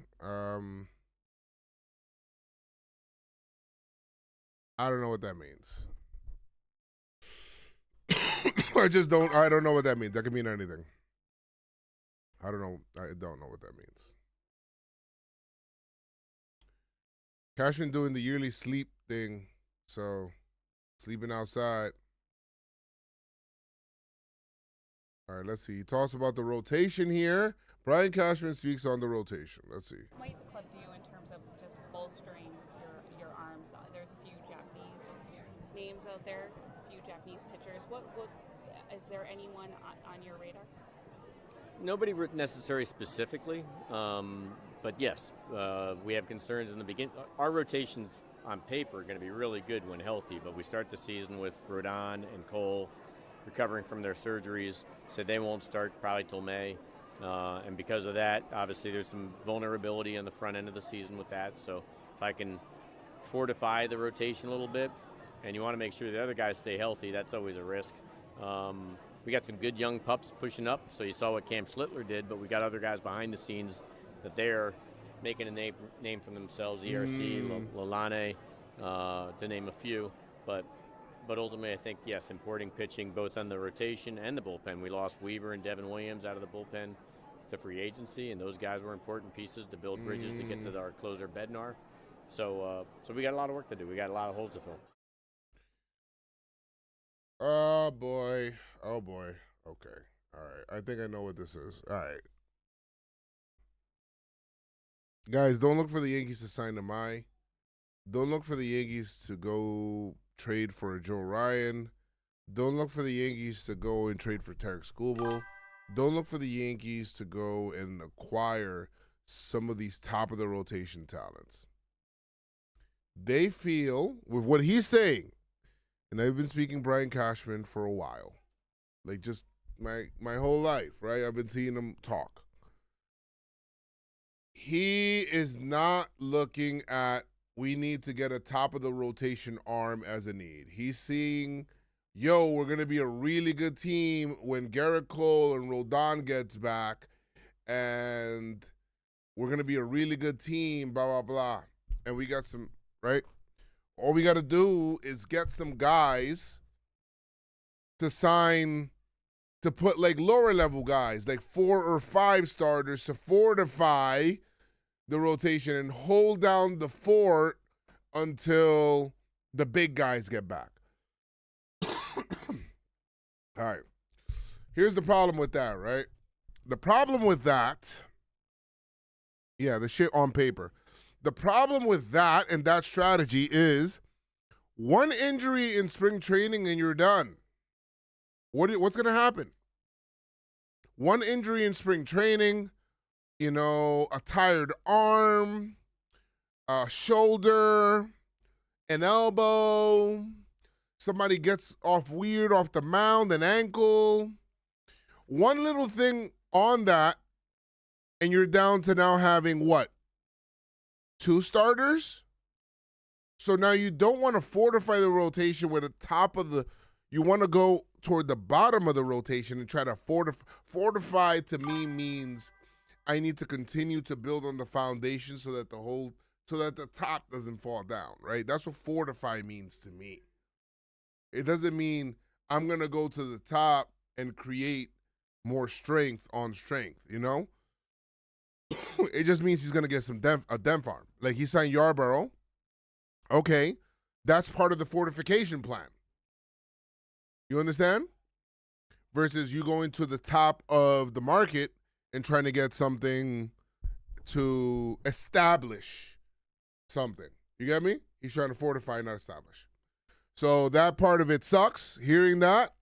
A: I don't know what that means. I don't know what that means. That could mean anything. I don't know what that means. Cashman doing the yearly sleep thing, so sleeping outside. All right, let's see. He talks about the rotation here. Brian Cashman speaks on the rotation. Let's see.
B: What might the club do in terms of just bolstering your arms? There's a few Japanese names out there, a few Japanese pitchers. What is there anyone on your radar?
C: Nobody necessarily specifically, but yes, we have concerns in the beginning. Our rotations on paper are going to be really good when healthy, but we start the season with Rodon and Cole recovering from their surgeries, so they won't start probably till May. And because of that, obviously there's some vulnerability on the front end of the season with that. So if I can fortify the rotation a little bit, and you want to make sure the other guys stay healthy, that's always a risk. We got some good young pups pushing up, so you saw what Cam Schlittler did, but we got other guys behind the scenes that they're making a name for themselves, ERC, Lalane, to name a few. But ultimately, I think, yes, importing pitching both on the rotation and the bullpen. We lost Weaver and Devin Williams out of the bullpen to free agency, and those guys were important pieces to build bridges to get to our closer Bednar. So we got a lot of work to do. We got a lot of holes to fill.
A: Oh, boy. Oh, boy. Okay. All right. I think I know what this is. All right. Guys, don't look for the Yankees to sign Amai. Don't look for the Yankees to go trade for Joe Ryan. Don't look for the Yankees to go and trade for Tarek Skubal. Don't look for the Yankees to go and acquire some of these top of the rotation talents. They feel, with what he's saying, and I've been speaking Brian Cashman for a while, like just my whole life, right? I've been seeing him talk. He is not looking at, we need to get a top of the rotation arm as a need. He's seeing, we're going to be a really good team when Garrett Cole and Rodon gets back, and we're going to be a really good team, blah, blah, blah. And we got some, right? All we got to do is get some guys to sign, to put like lower level guys, like 4 or 5 starters to fortify the rotation and hold down the fort until the big guys get back. All right. Here's the problem with that, right? The problem with that, the shit on paper. The problem with that and that strategy is one injury in spring training and you're done. What's going to happen? One injury in spring training, a tired arm, a shoulder, an elbow, somebody gets off weird off the mound, an ankle. One little thing on that, and you're down to now having what? 2 starters? So now you don't want to fortify the rotation with the top of the, you want to go toward the bottom of the rotation and try to fortify to me means I need to continue to build on the foundation so that the top doesn't fall down, right? That's what fortify means to me. It doesn't mean I'm going to go to the top and create more strength on strength, It just means he's going to get a depth arm. Like he signed Yarborough. Okay, that's part of the fortification plan. You understand? Versus you going to the top of the market and trying to get something to establish something. You get me? He's trying to fortify, not establish. So that part of it sucks, hearing that,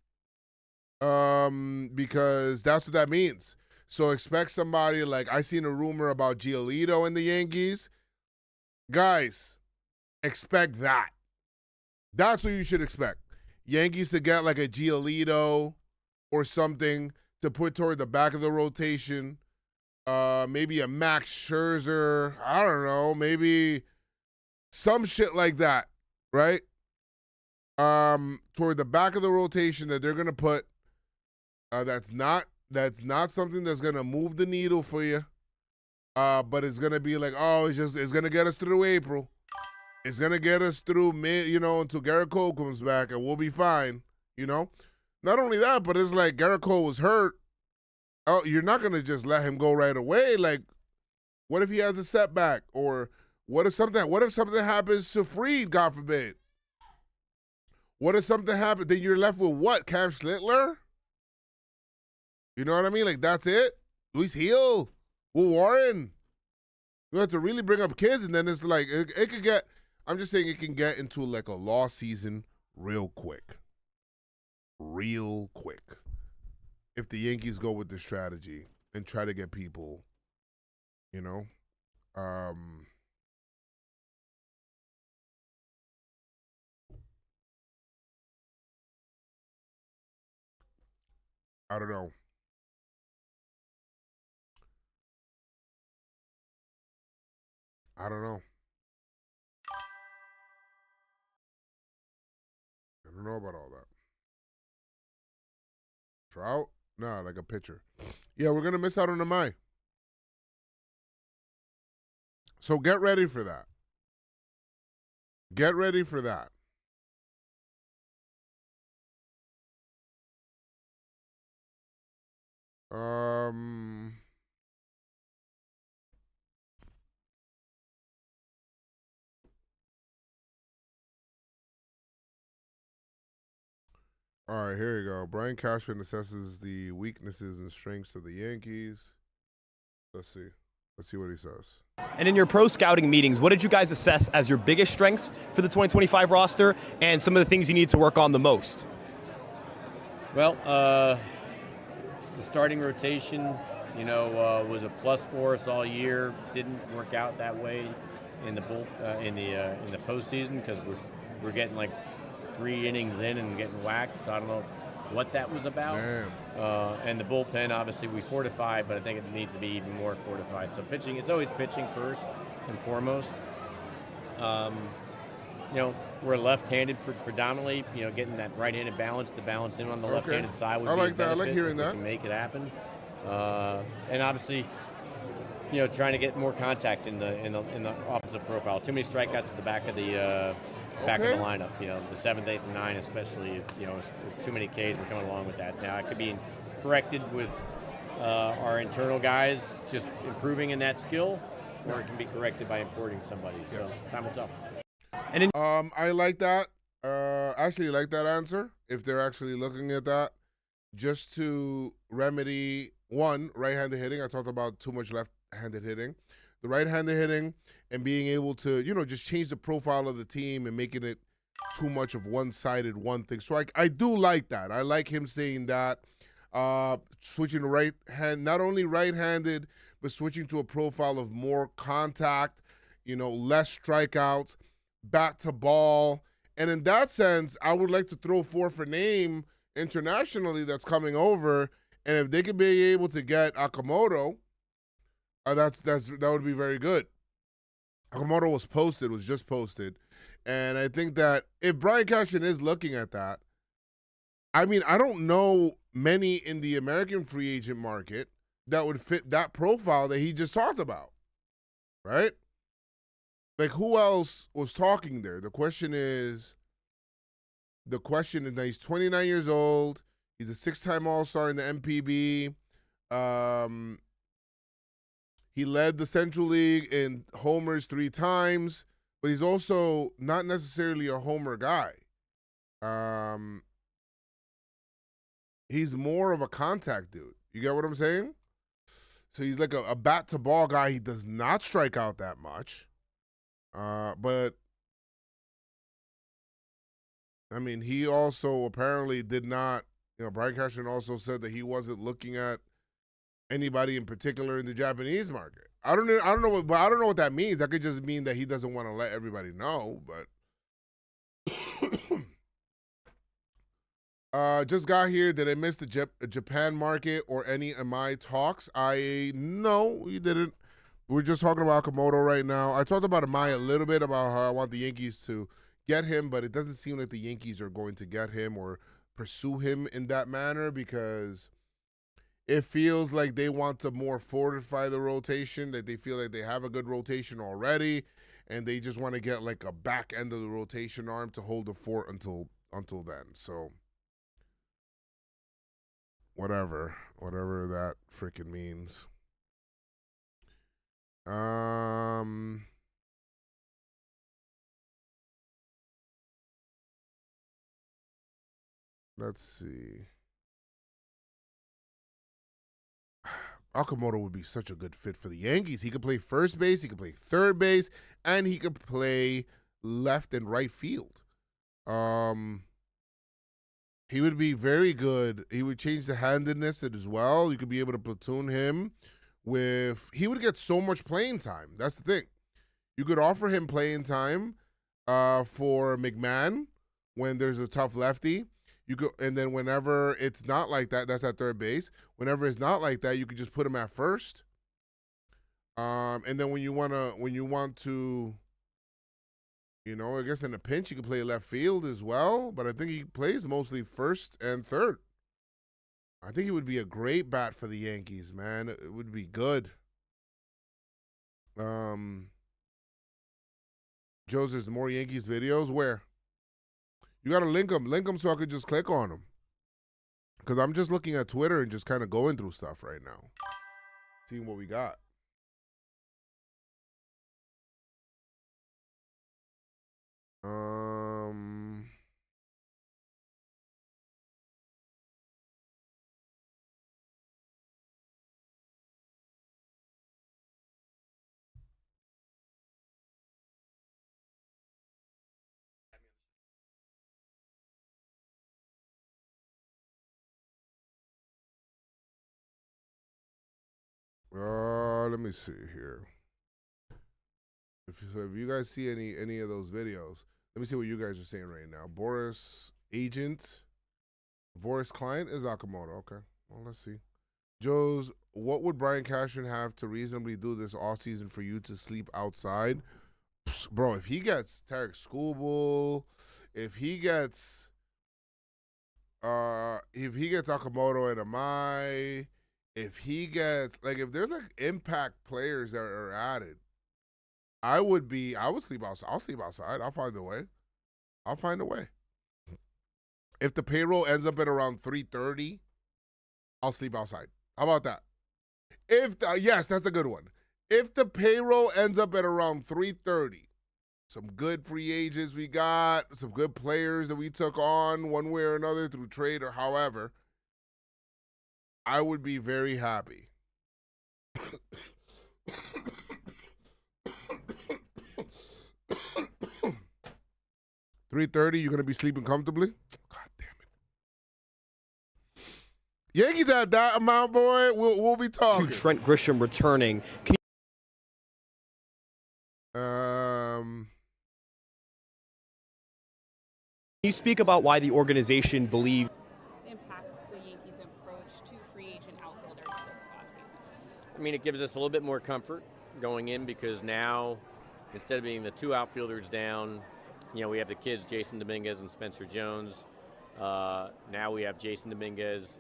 A: because that's what that means. So expect somebody like, I seen a rumor about Giolito in the Yankees. Guys, expect that. That's what you should expect. Yankees to get like a Giolito or something to put toward the back of the rotation. Maybe a Max Scherzer. I don't know. Maybe some shit like that, right? Toward the back of the rotation that they're gonna put. That's not something that's gonna move the needle for you. But it's gonna be like, it's gonna get us through April. It's gonna get us through until Garrett Cole comes back, and we'll be fine. Not only that, but it's like Garrett Cole was hurt. Oh, you're not gonna just let him go right away. Like, what if he has a setback, or what if something happens to Fried? God forbid. What if something happens? Then you're left with what? Cam Schlittler? You know what I mean? Like, that's it. Luis Heel, Will Warren. You have to really bring up kids, and then it's like it could get. I'm just saying it can get into like a lost season real quick. Real quick. If the Yankees go with this strategy and try to get people, I don't know. I don't know. I don't know about all that. Trout? Nah, like a pitcher. Yeah, we're going to miss out on the Mai. So get ready for that. Get ready for that. All right, here you go. Brian Cashman assesses the weaknesses and strengths of the Yankees. Let's see. Let's see what he says.
D: And in your pro scouting meetings, what did you guys assess as your biggest strengths for the 2025 roster and some of the things you need to work on the most?
C: Well, the starting rotation, was a plus for us all year. Didn't work out that way in the in the postseason because we're getting like 3 innings in and getting whacked. So I don't know what that was about. And the bullpen, obviously, we fortified, but I think it needs to be even more fortified. So pitching, it's always pitching first and foremost. We're left-handed predominantly. Getting that right-handed balance to balance in on the left-handed side would be a benefit.
A: I like hearing that.
C: To make it happen. And obviously, trying to get more contact in the offensive profile. Too many strikeouts at the back of the lineup. The 7th, 8th, and 9th, especially. Too many Ks. We're coming along with that. Now it could be corrected with our internal guys just improving in that skill, or it can be corrected by importing somebody. So time will tell.
D: And
A: I like that. Actually like that answer. If they're actually looking at that, just to remedy one, right-handed hitting. I talked about too much left-handed hitting. The right-handed hitting and being able to, just change the profile of the team and making it too much of one-sided one thing. So I do like that. I like him saying that. Switching to right hand, not only right-handed, but switching to a profile of more contact, less strikeouts, bat to ball. And in that sense, I would like to throw forth a name internationally that's coming over. And if they could be able to get Okamoto, that would be very good. Okamoto was just posted. And I think that if Brian Cashman is looking at that, I mean, I don't know many in the American free agent market that would fit that profile that he just talked about, right? Like, who else was talking there? The question is now he's 29 years old. He's a 6-time All-Star in the MPB. He led the Central League in homers 3 times, but he's also not necessarily a homer guy. He's more of a contact dude. You get what I'm saying? So he's like a bat-to-ball guy. He does not strike out that much. But, I mean, he also apparently did not, Brian Cashman also said that he wasn't looking at anybody in particular in the Japanese market. I don't know what that means. That could just mean that he doesn't want to let everybody know, but just got here. Did I miss the Japan market or any MI talks? No, we didn't. We're just talking about Okamoto right now. I talked about Amaya a little bit about how I want the Yankees to get him, but it doesn't seem like the Yankees are going to get him or pursue him in that manner because it feels like they want to more fortify the rotation, that they feel like they have a good rotation already, and they just want to get like a back end of the rotation arm to hold the fort until then. So whatever that freaking means. Let's see. Okamoto would be such a good fit for the Yankees. He could play first base, he could play third base, and he could play left and right field. He would be very good. He would change the handedness as well. You could be able to platoon him he would get so much playing time. That's the thing. You could offer him playing time for McMahon when there's a tough lefty. And then whenever it's not like that, that's at third base. Whenever it's not like that, you could just put him at first. And then when you want to, I guess in a pinch, you can play left field as well. But I think he plays mostly first and third. I think he would be a great bat for the Yankees, man. It would be good. Joe's, there's more Yankees videos. Where? You got to link them so I could just click on them. Because I'm just looking at Twitter and just kind of going through stuff right now. Seeing what we got. let me see here. If you guys see any of those videos, let me see what you guys are saying right now. Boris agent, Boris client is Akamoto. Okay, well, let's see. Joe's, what would Brian Cashman have to reasonably do this offseason for you to sleep outside? Psst, bro, if he gets Tarek Skubal, if he gets Akamoto and Amai, if he gets, like, if there's like impact players that are added, I would sleep outside. I'll sleep outside. I'll find a way. If the payroll ends up at around 3:30, I'll sleep outside. How about that? Yes, that's a good one. If the payroll ends up at around 3:30, some good free agents we got, some good players that we took on one way or another through trade or however, I would be very happy. 3:30, you're gonna be sleeping comfortably? God damn it. Yankees at that amount, boy. We'll be talking.
D: To Trent Grisham returning. Can you speak about why the organization believes
B: Impact the Yankees' approach to free agent outfielders this offseason?
C: I mean, it gives us a little bit more comfort going in because now, instead of being the two outfielders down, you know, we have the kids, Jason Dominguez and Spencer Jones. Now we have Jason Dominguez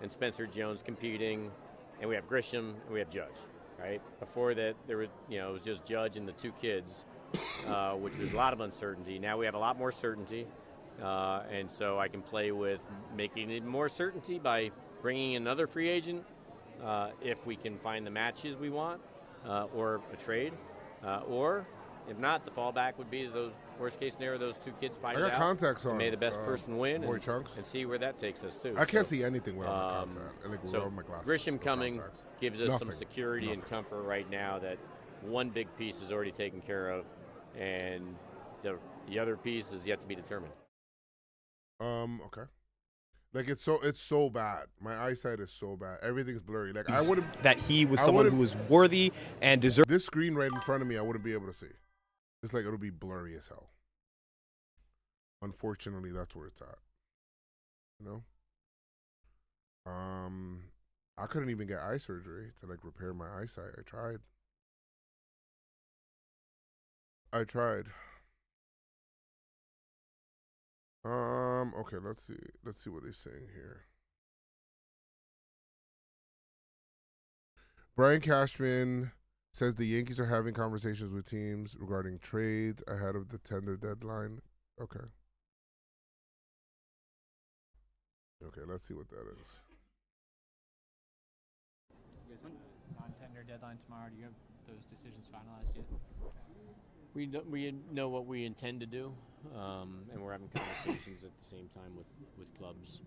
C: and Spencer Jones competing, and we have Grisham and we have Judge, right? Before that, there was, you know, it was just Judge and the two kids, which was a lot of uncertainty. Now we have a lot more certainty, and so I can play with making it more certainty by bringing in another free agent if we can find the matches we want, or a trade, or if not, the fallback would be those worst case scenario, those two kids fight it out.
A: I got contacts on.
C: May the best person win,
A: and
C: see where that takes us too.
A: I can't see anything without my contact. Like
C: So
A: without my glasses.
C: Grisham coming
A: contacts.
C: gives us some
A: Nothing.
C: security and comfort right now that one big piece is already taken care of, and the other piece is yet to be determined.
A: Okay. Like it's so bad. My eyesight is so bad. Everything's blurry. Like I wouldn't.
D: that he was someone who was worthy and deserved?
A: This screen right in front of me, I wouldn't be able to see. It's like it'll be blurry as hell. Unfortunately, that's where it's at. You know? I couldn't even get eye surgery to like repair my eyesight. I tried. Okay, let's see what he's saying here. Brian Cashman says the Yankees are having conversations with teams regarding trades ahead of the tender deadline. Okay. Okay, let's see what that is.
E: You guys have non-tender deadline tomorrow. Do you have those decisions finalized yet?
C: We know what we intend to do, and we're having conversations at the same time with clubs.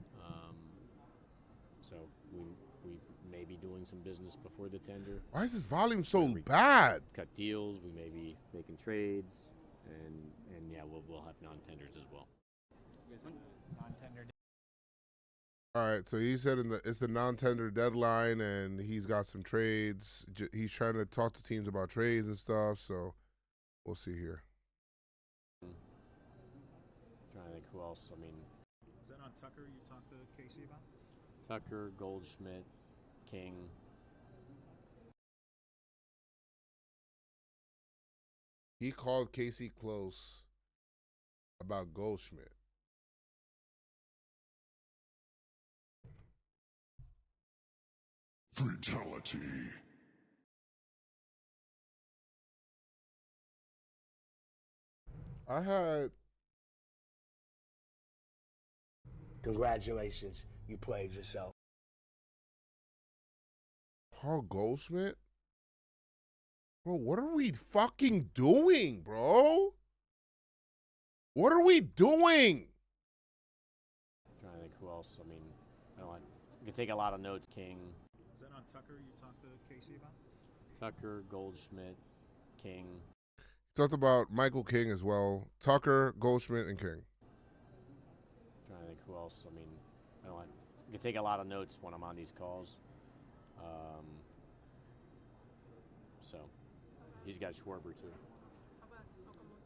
C: So we may be doing some business before the tender.
A: Why is this volume so bad?
C: Cut deals. We may be making trades, and yeah, we'll have non-tenders as well.
E: You guys have non-tender.
A: All right, so he said it's the non-tender deadline, and he's got some trades. He's trying to talk to teams about trades and stuff. So we'll see here.
C: Trying to think who else. I mean,
F: Is that on Tucker you talked to Casey about?
C: Tucker, Goldschmidt, King.
A: He called Casey close about Goldschmidt.
G: Fatality.
A: I had
H: Congratulations, you played yourself.
A: Paul Goldschmidt? Bro, what are we fucking doing, bro? What are we doing?
C: Trying to think who else. I mean, you can take a lot of notes. King,
F: Is that on Tucker you talked to Casey about?
C: Tucker, Goldschmidt, King.
A: Talked about Michael King as well. Tucker, Goldschmidt, and King.
C: Trying to think who else. I mean, you can take a lot of notes when I'm on these calls. So he's got Schwarber too.
B: How about Okamoto,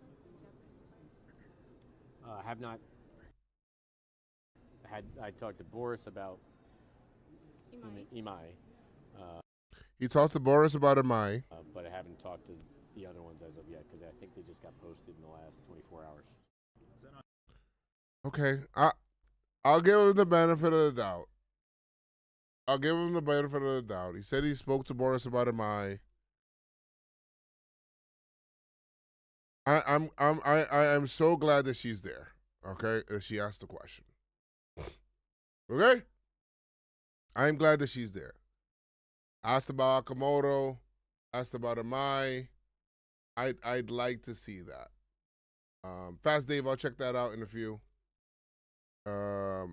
B: Japanese player?
C: Have not had. I talked to Boris about Imai,
A: He talked to Boris about Imai.
C: but I haven't talked to the other ones as of yet because I think they just got posted in the last 24 hours.
F: Is that on
A: Okay, I'll give him the benefit of the doubt. I'll give him the benefit of the doubt. He said he spoke to Boris about Imai. I'm so glad that she's there. Okay, that she asked the question. Okay, I'm glad that she's there. Asked about Okamoto. Asked about Imai. I'd like to see that. Fast Dave, I'll check that out in a few. Oh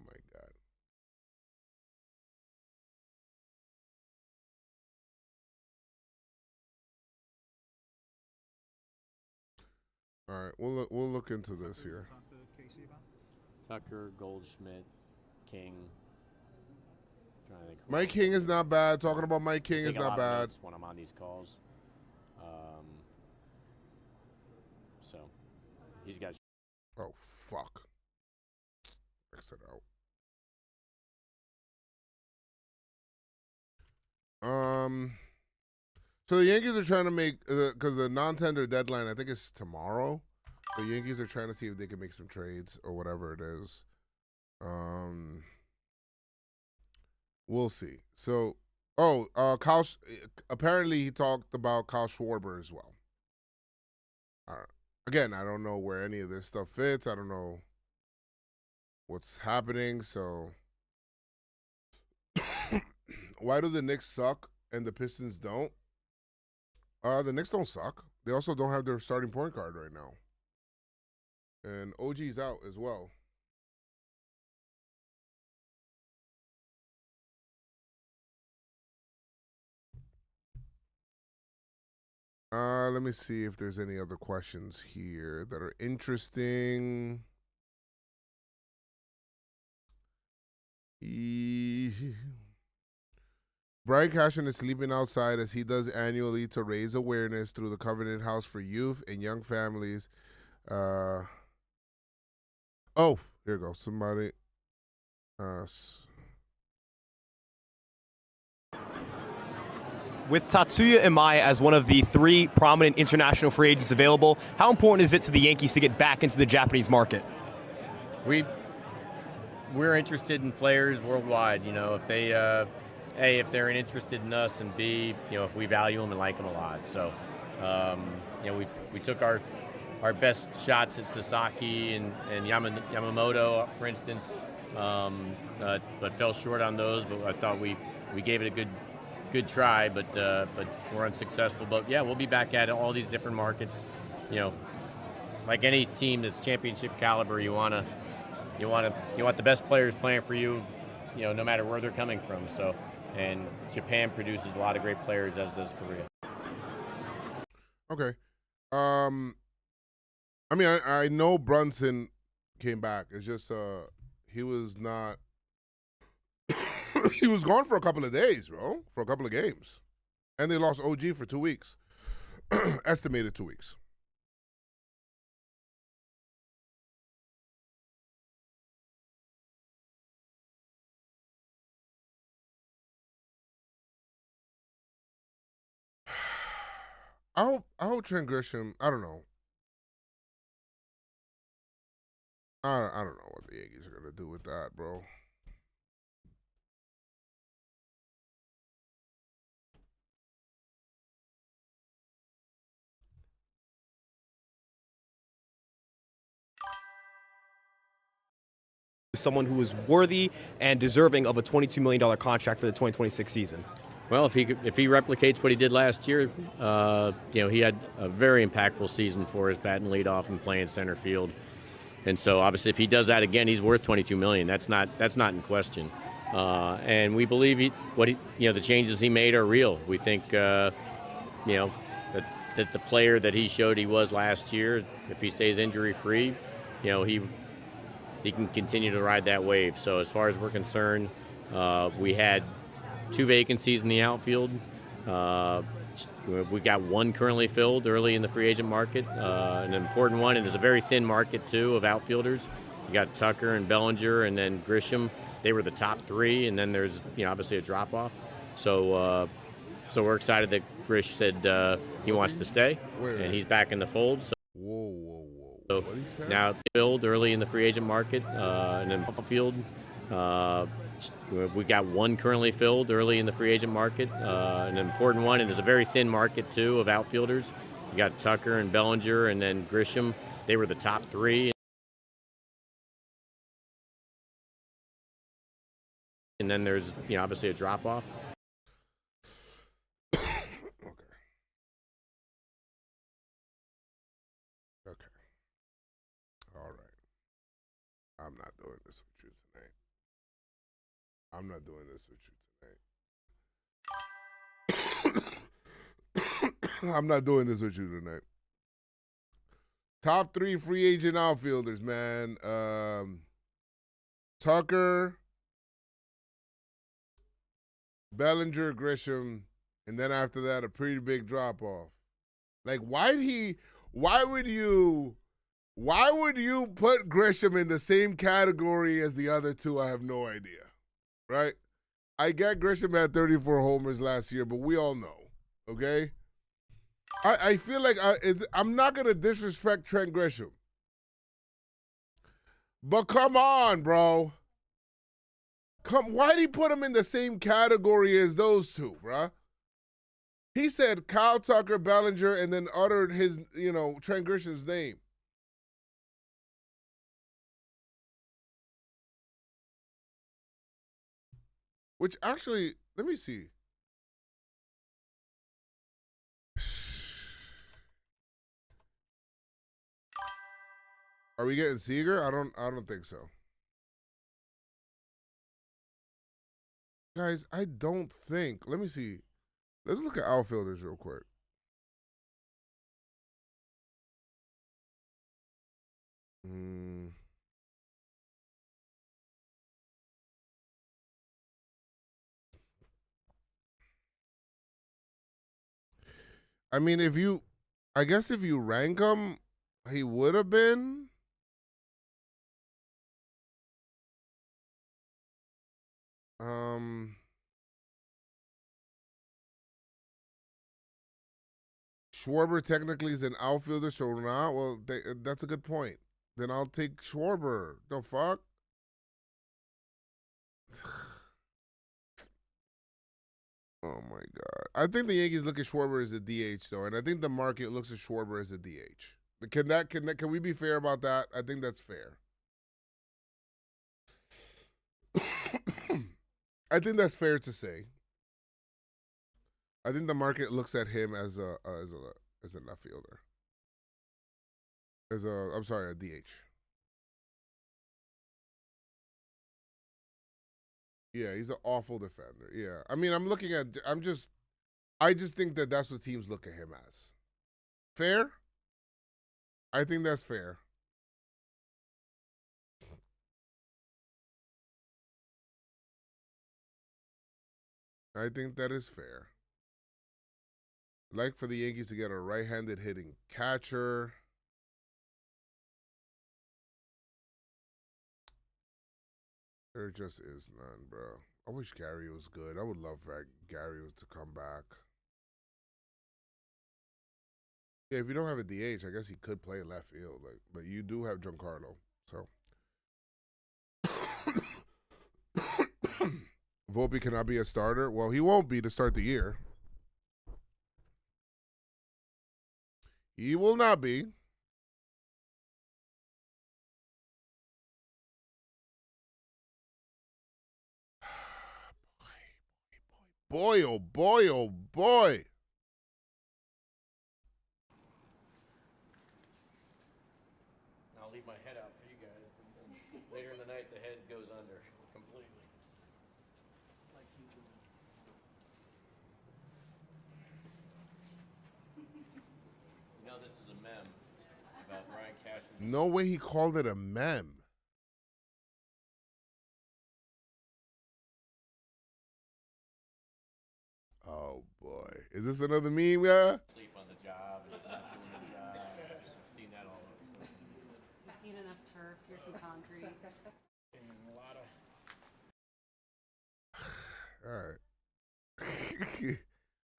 A: my God. All right, we'll look into this
F: Tucker you
A: here.
F: talked to Casey about?
C: Tucker, Goldschmidt, King. Trying to think who
A: Mike
C: else.
A: King is not bad. Talking about Mike King
C: I
A: is
C: take a lot
A: not
C: of
A: bad.
C: notes when I'm on these calls. So he's got.
A: Oh fuck. X it out. So the Yankees are trying to make because the non-tender deadline I think is tomorrow. The Yankees are trying to see if they can make some trades or whatever it is. We'll see. So, apparently he talked about Kyle Schwarber as well. Again, I don't know where any of this stuff fits. I don't know what's happening. So, why do the Knicks suck and the Pistons don't? The Knicks don't suck. They also don't have their starting point guard right now. And OG's out as well. Let me see if there's any other questions here that are interesting. Brian Cashman is sleeping outside as he does annually to raise awareness through the Covenant House for youth and young families. Oh, here we go. Somebody.
D: With Tatsuya Imai as one of the 3 prominent international free agents available, how important is it to the Yankees to get back into the Japanese market?
C: We're interested in players worldwide. You know, if they if they're interested in us, and B, you know, if we value them and like them a lot. So, you know, we took our best shots at Sasaki and Yamamoto, for instance, but fell short on those. But I thought we gave it a good try, but we're unsuccessful. But yeah, we'll be back at it, all these different markets. You know, like any team that's championship caliber, you want the best players playing for you. You know, no matter where they're coming from. So, and Japan produces a lot of great players, as does Korea.
A: Okay. I mean, I know Brunson came back. It's just he was not. He was gone for a couple of days, bro. For a couple of games, and they lost OG for 2 weeks. Estimated 2 weeks. I hope Trent Grisham. I don't know. I don't know what the Yankees are gonna do with that, bro.
D: Someone who is worthy and deserving of a $22 million contract for the 2026 season.
C: Well, if he replicates what he did last year, you know, he had a very impactful season for us, batting leadoff and playing center field. And so, obviously, if he does that again, he's worth $22 million. That's not in question. And we believe the changes he made are real. We think that the player that he showed he was last year, if he stays injury free, he can continue to ride that wave. So as far as we're concerned, we had 2 vacancies in the outfield. We got 1 currently filled early in the free agent market, an important one, and it's a very thin market too of outfielders. You got Tucker and Bellinger, and then Grisham. They were the top 3, and then there's obviously a drop off. So we're excited that Grish said he wants to stay, and he's back in the fold. So
A: Whoa.
C: So now filled early in the free agent market, and then outfield. We got 1 currently filled early in the free agent market, an important one, and there's a very thin market too of outfielders. You got Tucker and Bellinger, and then Grisham. They were the top 3, and then there's obviously a drop off.
A: Okay. All right. I'm not doing this with you tonight. I'm not doing this with you tonight. I'm not doing this with you tonight. Top 3 free agent outfielders, man. Tucker, Bellinger, Grisham, and then after that, a pretty big drop off. Like, why would you put Grisham in the same category as the other 2? I have no idea. Right? I get Grisham had 34 homers last year, but we all know, okay? I feel like I'm not going to disrespect Trent Grisham. But come on, bro. Why'd he put him in the same category as those 2, bruh? He said Kyle Tucker, Bellinger, and then uttered his, Trent Grisham's name. Which actually, let me see. Are we getting Seager? I don't think so. Guys, I don't think. Let me see. Let's look at outfielders real quick. I mean, I guess if you rank him, he would have been. Schwarber technically is an outfielder, so not. Well, that's a good point. Then I'll take Schwarber. The fuck? Oh my God! I think the Yankees look at Schwarber as a DH though, and I think the market looks at Schwarber as a DH. Can we be fair about that? I think that's fair. I think that's fair to say. I think the market looks at him as a left fielder. A DH. Yeah, he's an awful defender. Yeah. I mean, I just think that that's what teams look at him as. Fair? I think that's fair. I think that is fair. I'd like for the Yankees to get a right-handed hitting catcher. There just is none, bro. I wish Gary was good. I would love for Gary to come back. Yeah, if you don't have a DH, I guess he could play left field. But you do have Giancarlo, so. Volpe cannot be a starter. Well, he won't be to start the year. He will not be. Boy, oh boy, oh boy.
C: I'll leave my head out for you guys. Later in the night, the head goes under completely.
A: No way he called it a mem. Oh boy. Is this another meme, yeah?
C: Sleep on the job and not doing the job. I've seen that all over.
B: I've seen enough turf. Here's some concrete.
A: All right.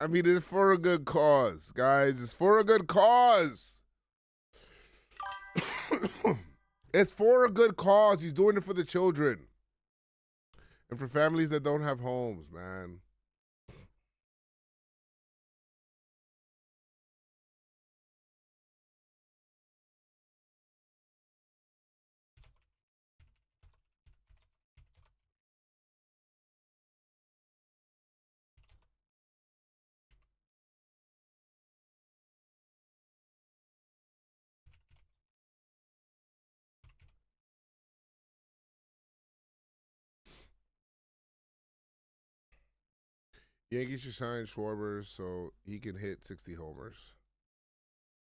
A: I mean, it's for a good cause, guys. It's for a good cause. It's for a good cause. He's doing it for the children and for families that don't have homes, man. Yankees should sign Schwarber so he can hit 60 homers.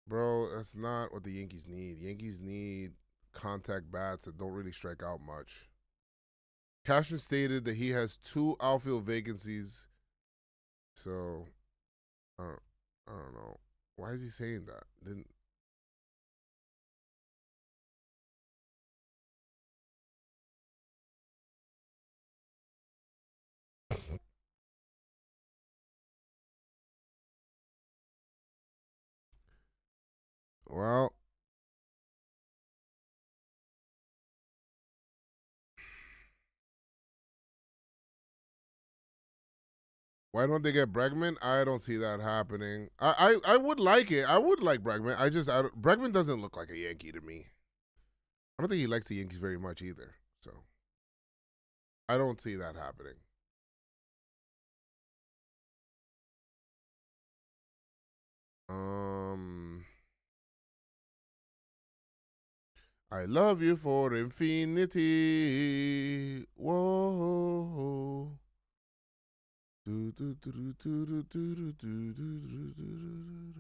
A: Bro, that's not what the Yankees need. Yankees need contact bats that don't really strike out much. Cashman stated that he has 2 outfield vacancies. So, I don't know. Why is he saying that? Didn't. Well, why don't they get Bregman? I don't see that happening. I would like it. I would like Bregman. Bregman doesn't look like a Yankee to me. I don't think he likes the Yankees very much either. So I don't see that happening. I love you for infinity. Whoa. Do, do, do, do, do, do, do, do, do, do, do, do.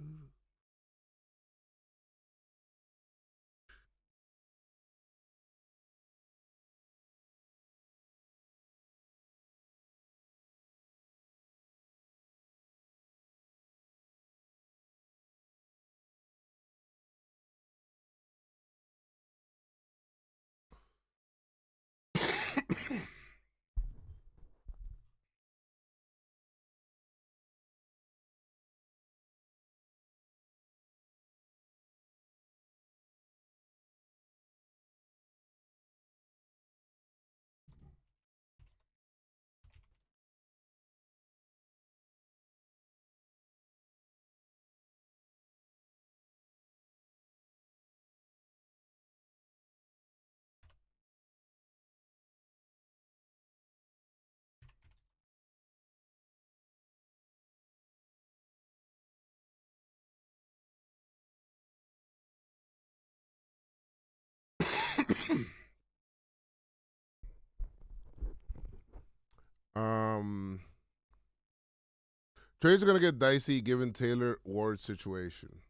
A: Trades are gonna get dicey given Taylor Ward's situation.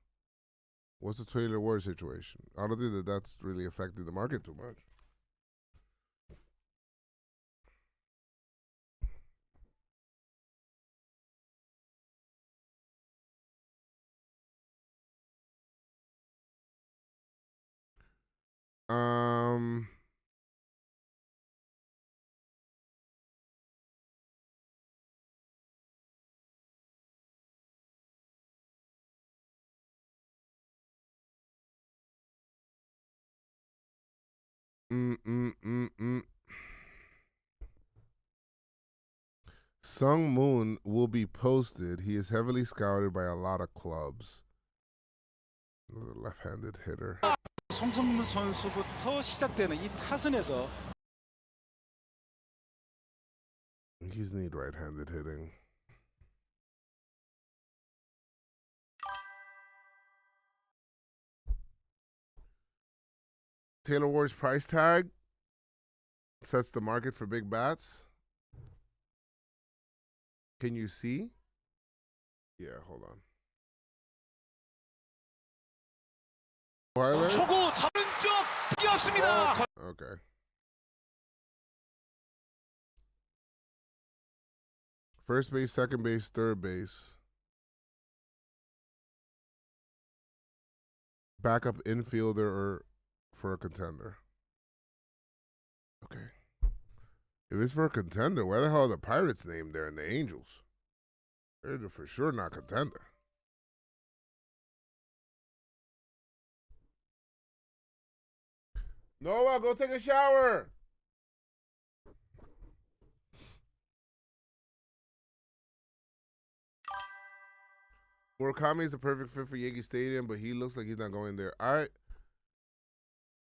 A: What's the Taylor Ward situation? I don't think that's really affected the market too much. Um. Sung Moon will be posted. He is heavily scouted by a lot of clubs. Another left-handed hitter.
G: 송승문 선수부터 시작되는 이 타선에서
A: Yankees need right-handed hitting. Taylor Ward's price tag sets the market for big bats. Can you see? Yeah, hold on. Highlight?
G: 초구 전쪽 뛰었습니다.
A: Okay. First base, second base, third base. Backup infielder or for a contender. Okay. If it's for a contender, why the hell are the Pirates named there and the Angels? They're for sure not contender. Noah, go take a shower. Murakami is a perfect fit for Yankee Stadium, but he looks like he's not going there.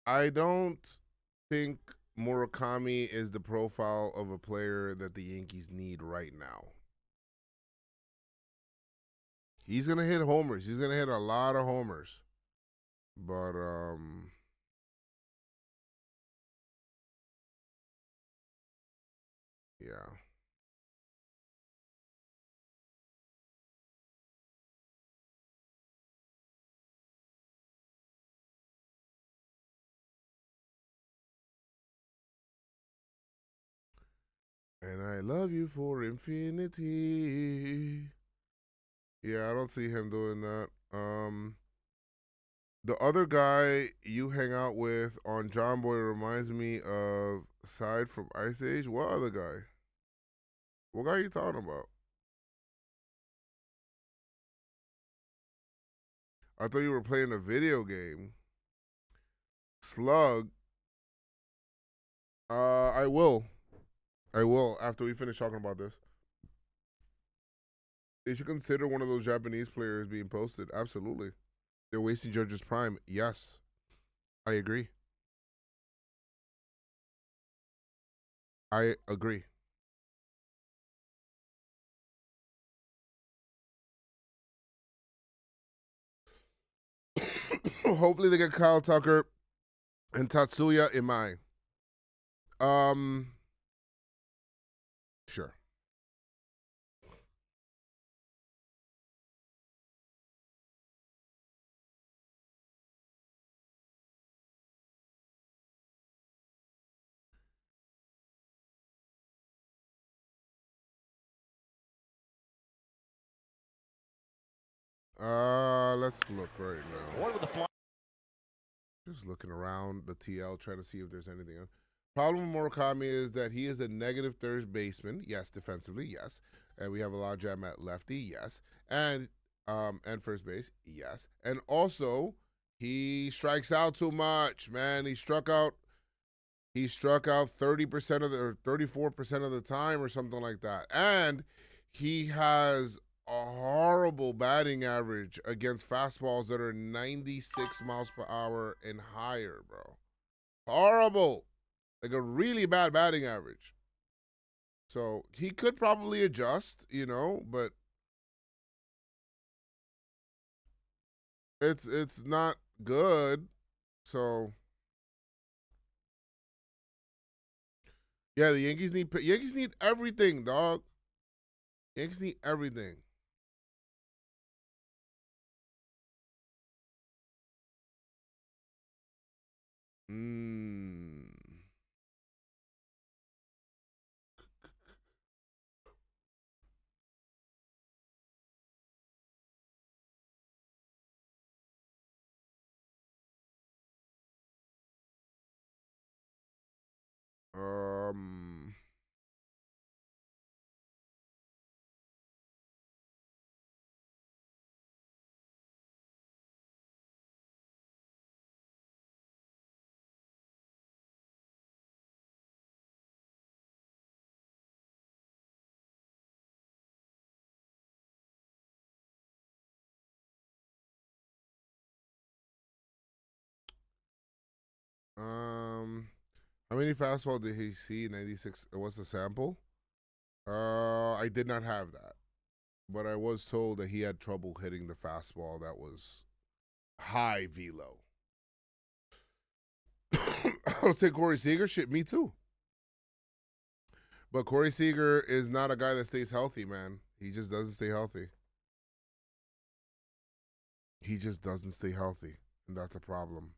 A: I don't think Murakami is the profile of a player that the Yankees need right now. He's gonna hit homers. He's gonna hit a lot of homers. But yeah. And I love you for infinity. Yeah, I don't see him doing that. The other guy you hang out with on John Boy reminds me of Side from Ice Age. What other guy? What guy are you talking about? I thought you were playing a video game. Slug. I will after we finish talking about this. They should consider one of those Japanese players being posted. Absolutely. They're wasting Judge's prime. Yes. I agree. I agree. Hopefully they get Kyle Tucker and Tatsuya Imai. Sure. Let's look right now.
G: One with the fly.
A: Just looking around the TL, trying to see if there's anything else. Problem with Murakami is that he is a negative third baseman. Yes, defensively, yes. And we have a lot of jam at lefty, yes. And first base, yes. And also, he strikes out too much, man. He struck out 30% of the or 34% of the time or something like that. And he has a horrible batting average against fastballs that are 96 miles per hour and higher, bro. Horrible. Like a really bad batting average. So he could probably adjust, but it's not good. So yeah, the Yankees need everything, dog. Yankees need everything. How many fastball did he see? 96. What's the sample? I did not have that, but I was told that he had trouble hitting the fastball that was high velo. I'll take Corey Seager. Shit, me too. But Corey Seager is not a guy that stays healthy, man. He just doesn't stay healthy. He just doesn't stay healthy. and that's a problem.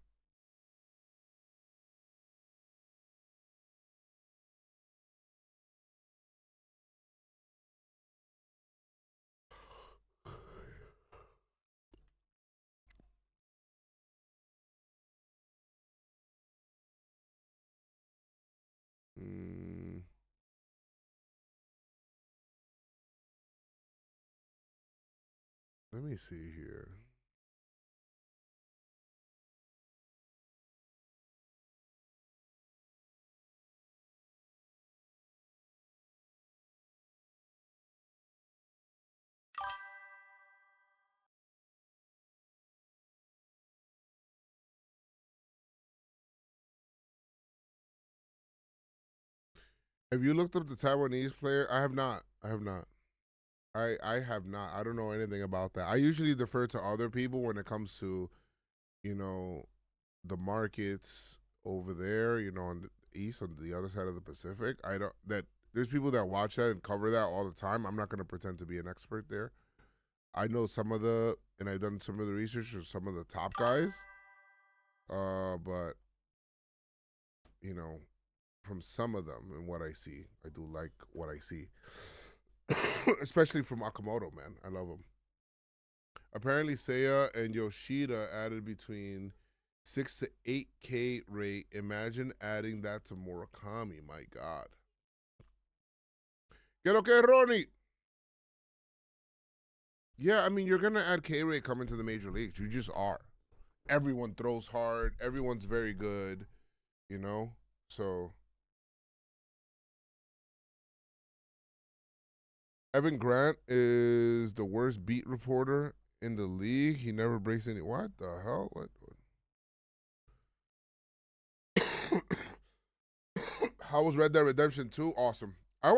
A: Let me see here. Have you looked up the Taiwanese player? I have not. I have not. I have not. I don't know anything about that. I usually defer to other people when it comes to, you know, the markets over there, you know, on the east, on the other side of the Pacific. I don't that there's people that watch that and cover that all the time. I'm not gonna pretend to be an expert there. I know some of the and I've done some of the research for some of the top guys. But you know, from some of them and what I see, I do like what I see. Especially from Akamoto, man. I love him. Apparently, Seiya and Yoshida added between 6 to 8K rate. Imagine adding that to Murakami. My God. Get okay, Ronnie. Yeah, I mean, you're going to add K rate coming to the major leagues. You just are. Everyone throws hard. Everyone's very good, you know? So Evan Grant is the worst beat reporter in the league. He never breaks any. What the hell? What? How was Red Dead Redemption 2? Awesome. I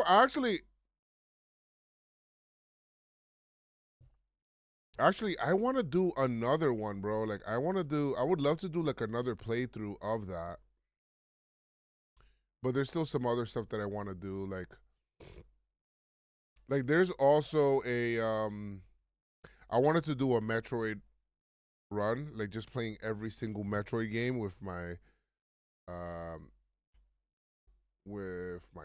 A: actually, I want to do another one, bro. Like, I would love to do like another playthrough of that. But there's still some other stuff that I want to do. Like there's also I wanted to do a Metroid run, like just playing every single Metroid game with my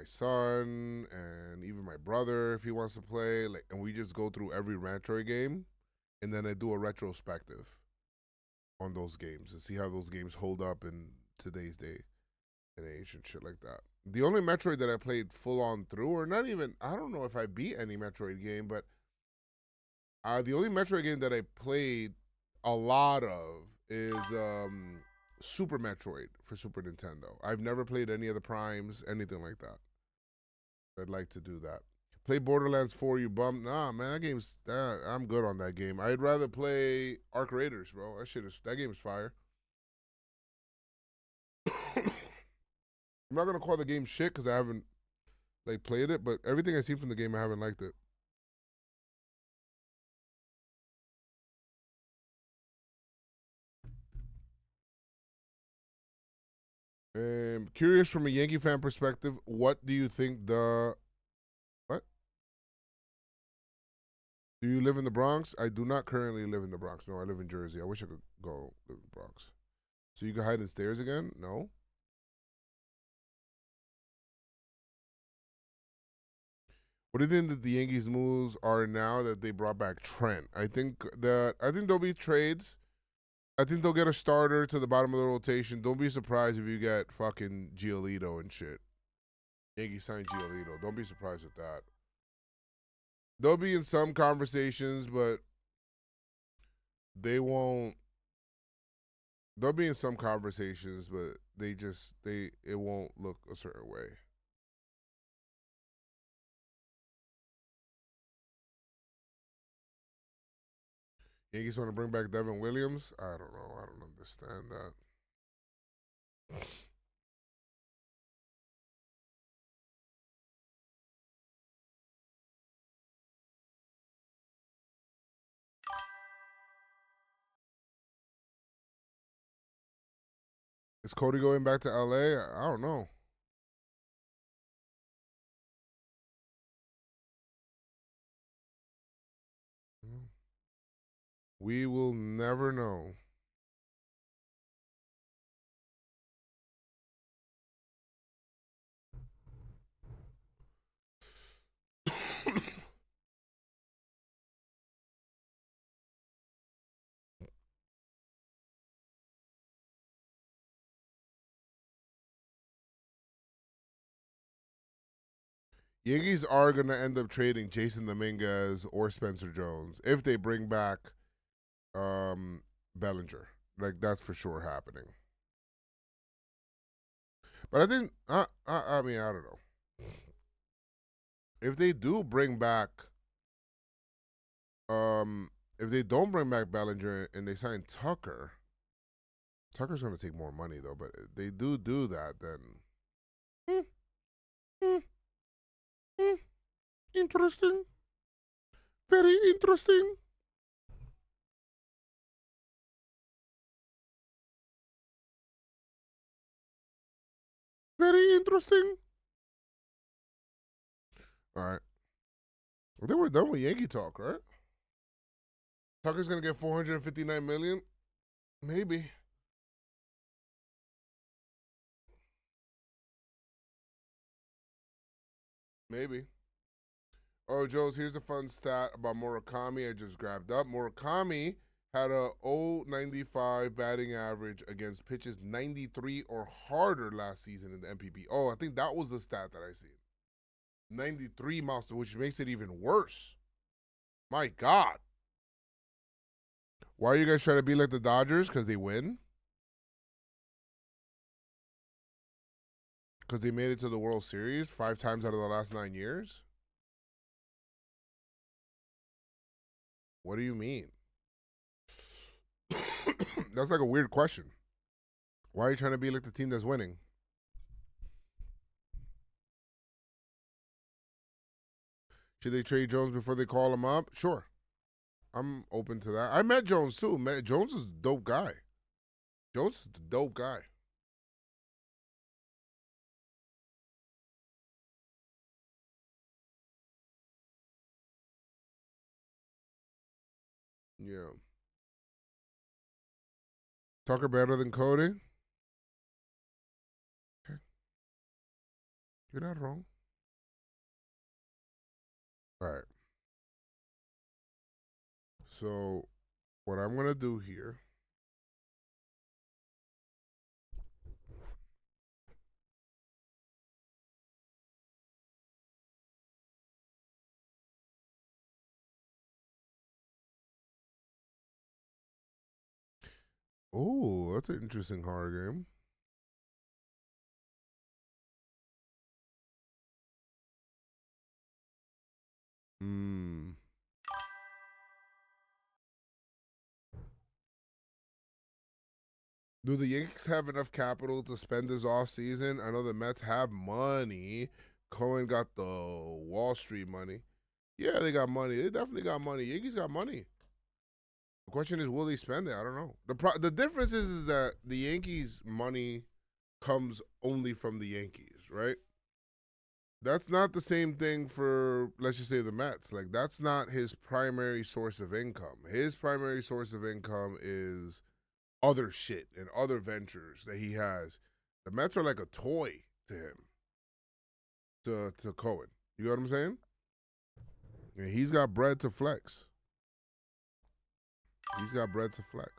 A: son and even my brother if he wants to play, like, and we just go through every Metroid game and then I do a retrospective on those games and see how those games hold up in today's day and age and shit like that. The only Metroid that I played full on through, or not even, I don't know if I beat any Metroid game, but the only Metroid game that I played a lot of is Super Metroid for Super Nintendo. I've never played any of the Primes, anything like that. I'd like to do that. Play Borderlands 4, you bum. Nah, man, I'm good on that game. I'd rather play Arc Raiders, bro. That game is fire. I'm not gonna call the game shit because I haven't like played it, but everything I seen from the game, I haven't liked it. Curious from a Yankee fan perspective, what do you think what? Do you live in the Bronx? I do not currently live in the Bronx. No, I live in Jersey. I wish I could go live in the Bronx. So you can hide in stairs again? No. What do you think that the Yankees' moves are now that they brought back Trent? I think there'll be trades. I think they'll get a starter to the bottom of the rotation. Don't be surprised if you get fucking Giolito and shit. Yankees signed Giolito. Don't be surprised with that. They'll be in some conversations, but they won't. They'll be in some conversations, but it won't look a certain way. Yankees want to bring back Devin Williams? I don't know. I don't understand that. Is Cody going back to LA? I don't know. We will never know. Yankees are going to end up trading Jason Dominguez or Spencer Jones if they bring back Bellinger. Like, that's for sure happening. But I think, I mean, I don't know. If they do bring back, if they don't bring back Bellinger and they sign Tucker, Tucker's going to take more money, though. But if they do that, then interesting. Very interesting. Very interesting. All right. Well, then we're done with Yankee talk, right? Tucker's going to get $459 million? Maybe. Maybe. Oh, Joe's, here's a fun stat about Murakami I just grabbed up. Murakami had a 0.95 batting average against pitches 93 or harder last season in the MPB. Oh, I think that was the stat that I seen. 93 miles, which makes it even worse. My God. Why are you guys trying to be like the Dodgers? Because they win? Because they made it to the World Series 5 times out of the last 9 years? What do you mean? That's like a weird question. Why are you trying to be like the team that's winning? Should they trade Jones before they call him up? Sure. I'm open to that. I met Jones too. Jones is a dope guy. Jones is a dope guy. Yeah. Tucker better than Cody? Okay. You're not wrong. All right. So, what I'm going to do here. Oh, that's an interesting horror game. Do the Yankees have enough capital to spend this off season? I know the Mets have money. Cohen got the Wall Street money. Yeah, they got money. They definitely got money. Yankees got money. The question is, will they spend it? I don't know. The difference is that the Yankees' money comes only from the Yankees, right? That's not the same thing for, let's just say, the Mets. Like, that's not his primary source of income. His primary source of income is other shit and other ventures that he has. The Mets are like a toy to him, to Cohen. You know what I'm saying? And he's got bread to flex. He's got bread to flex.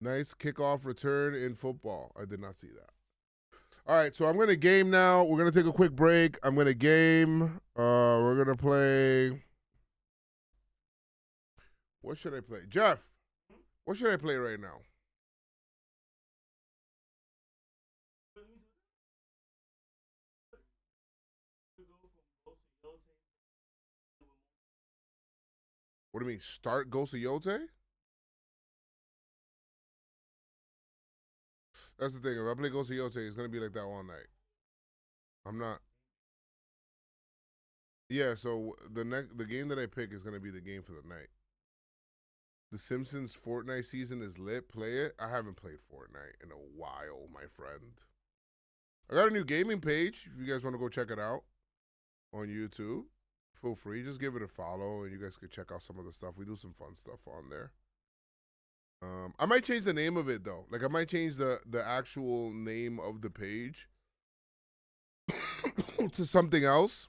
A: Nice kickoff return in football. I did not see that. All right, so I'm going to game now. We're going to take a quick break. I'm going to game. We're going to play. What should I play? Jeff, what should I play right now? What do you mean, start Ghost of Yote? That's the thing. If I play Ghost of Yote, it's going to be like that all night. I'm not. Yeah, so the game that I pick is going to be the game for the night. The Simpsons Fortnite season is lit. Play it. I haven't played Fortnite in a while, my friend. I got a new gaming page. If you guys want to go check it out on YouTube, feel free. Just give it a follow, and you guys can check out some of the stuff. We do some fun stuff on there. I might change the name of it, though. Like, I might change the actual name of the page to something else.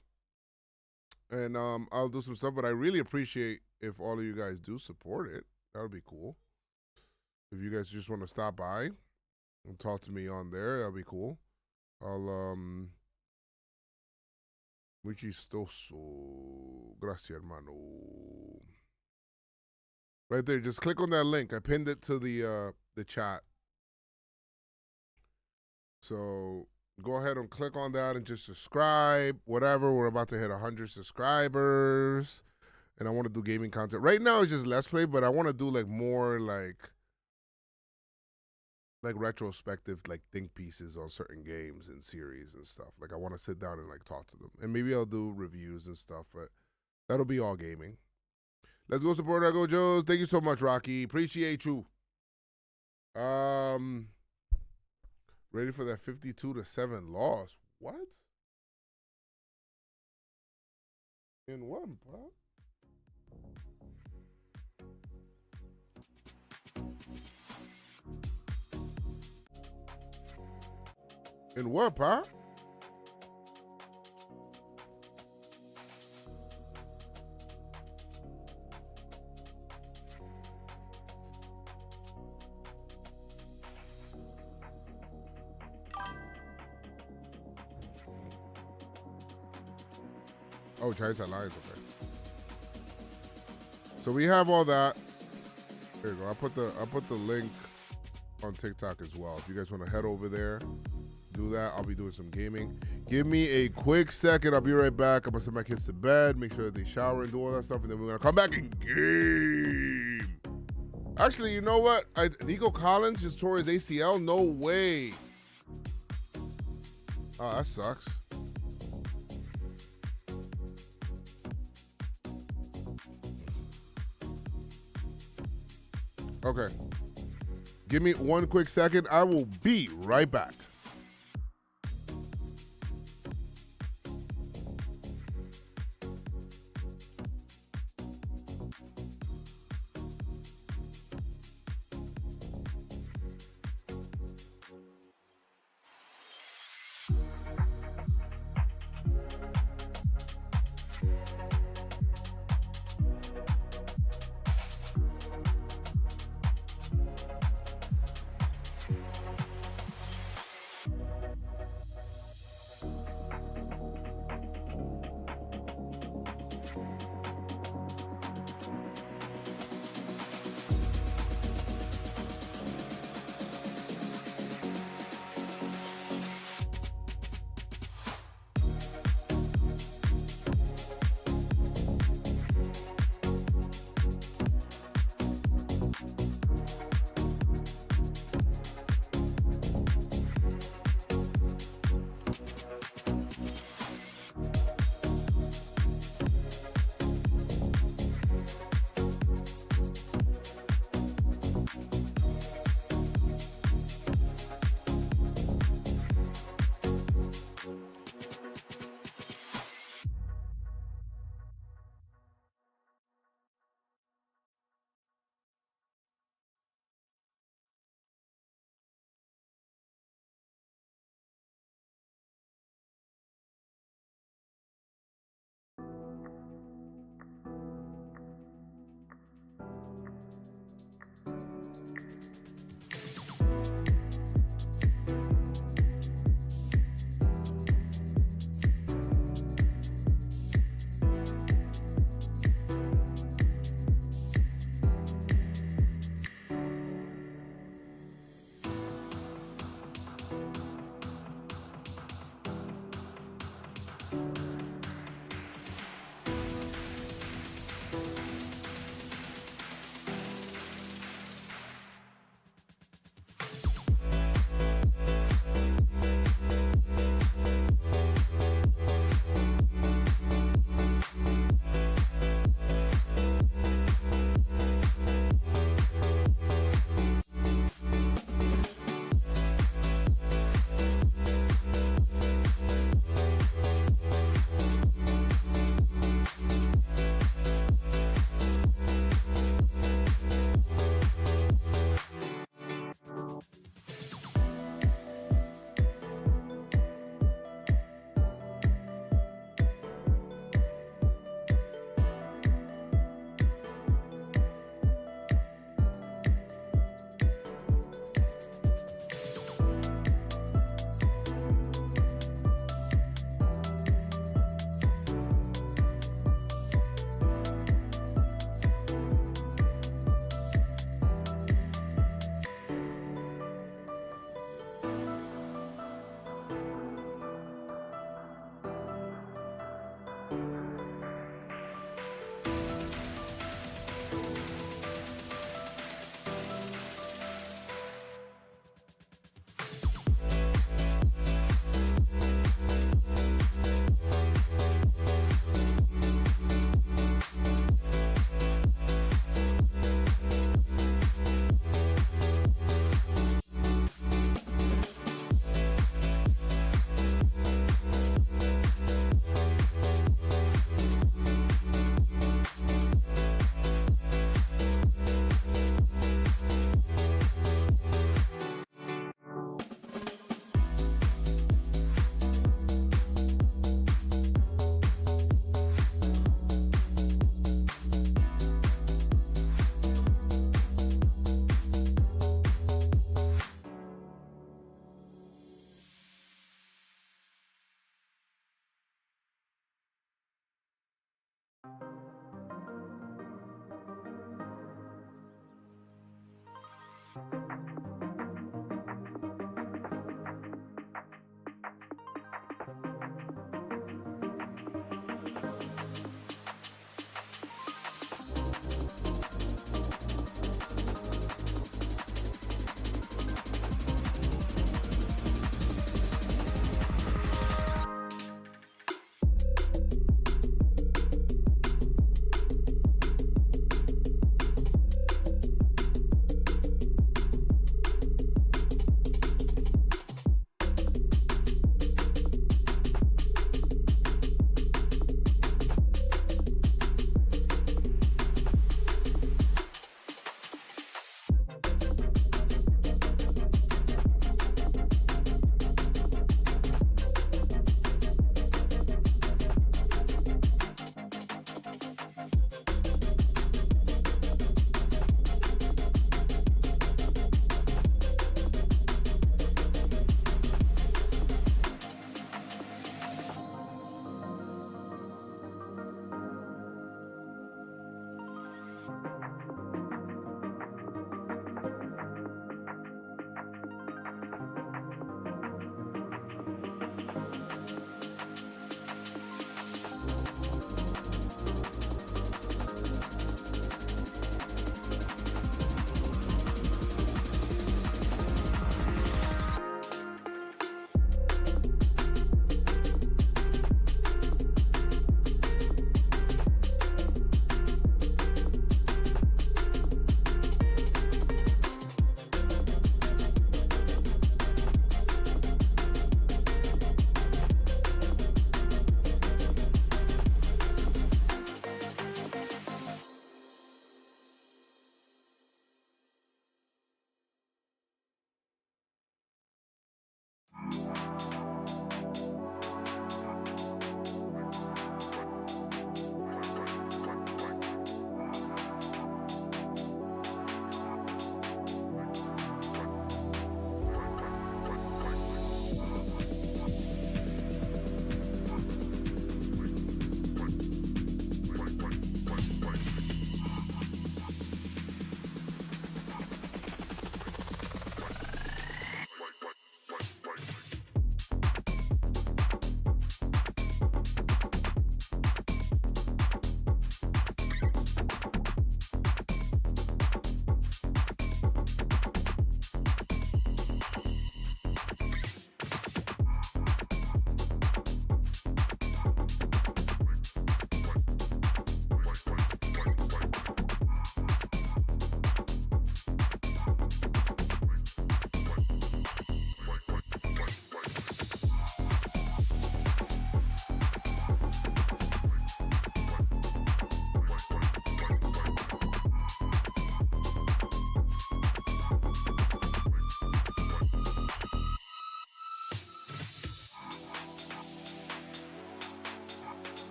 A: And I'll do some stuff. But I really appreciate if all of you guys do support it. That would be cool. If you guys just want to stop by and talk to me on there, that would be cool. I'll Muy chistoso. Gracias, hermano. Right there. Just click on that link. I pinned it to the chat. So go ahead and click on that and just subscribe. Whatever. We're about to hit 100 subscribers. And I want to do gaming content. Right now it's just Let's Play, but I want to do like more like retrospective like think pieces on certain games and series and stuff. Like I want to sit down and like talk to them. And maybe I'll do reviews and stuff, but that'll be all gaming. Let's go support our Go Joes. Thank you so much, Rocky. Appreciate you. Ready for that 52-7 loss. What? In what, bro? In what, pa? Oh, Giants at Lions, okay. So we have all that. There you go. I put the link on TikTok as well. If you guys want to head over there, do that. I'll be doing some gaming. Give me a quick second. I'll be right back. I'm gonna send my kids to bed, make sure that they shower and do all that stuff, and then we're gonna come back and game. Actually, you know what? Nico Collins just tore his ACL. No way. Oh, that sucks. Okay. Give me one quick second. I will be right back.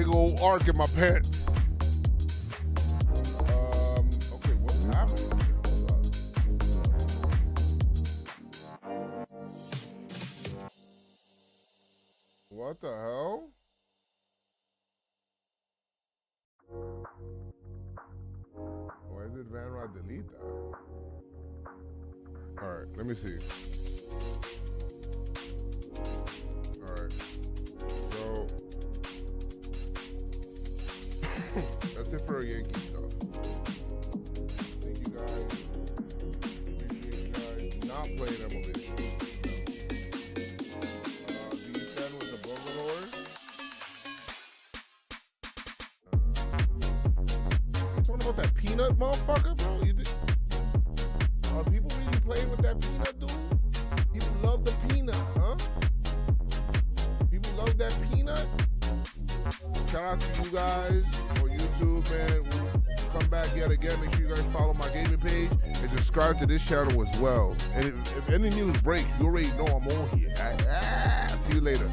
A: big old arc in my pants. Okay, what's happening? Hold up. What the hell? Why did Van Rod delete that? All right, let me see. All right, so that's it for our Yankee stuff. Thank you guys. Appreciate you guys not playing MLB. Do you stand with the Bogolors? You talking about that peanut motherfucker, bro? You did. Are people really playing with that peanut, dude? People love the peanut, huh? People love that peanut? Shout out to you guys on YouTube, man. We'll come back yet again. Make sure you guys follow my gaming page and subscribe to this channel as well. And if any news breaks, you already know I'm on here. See you later.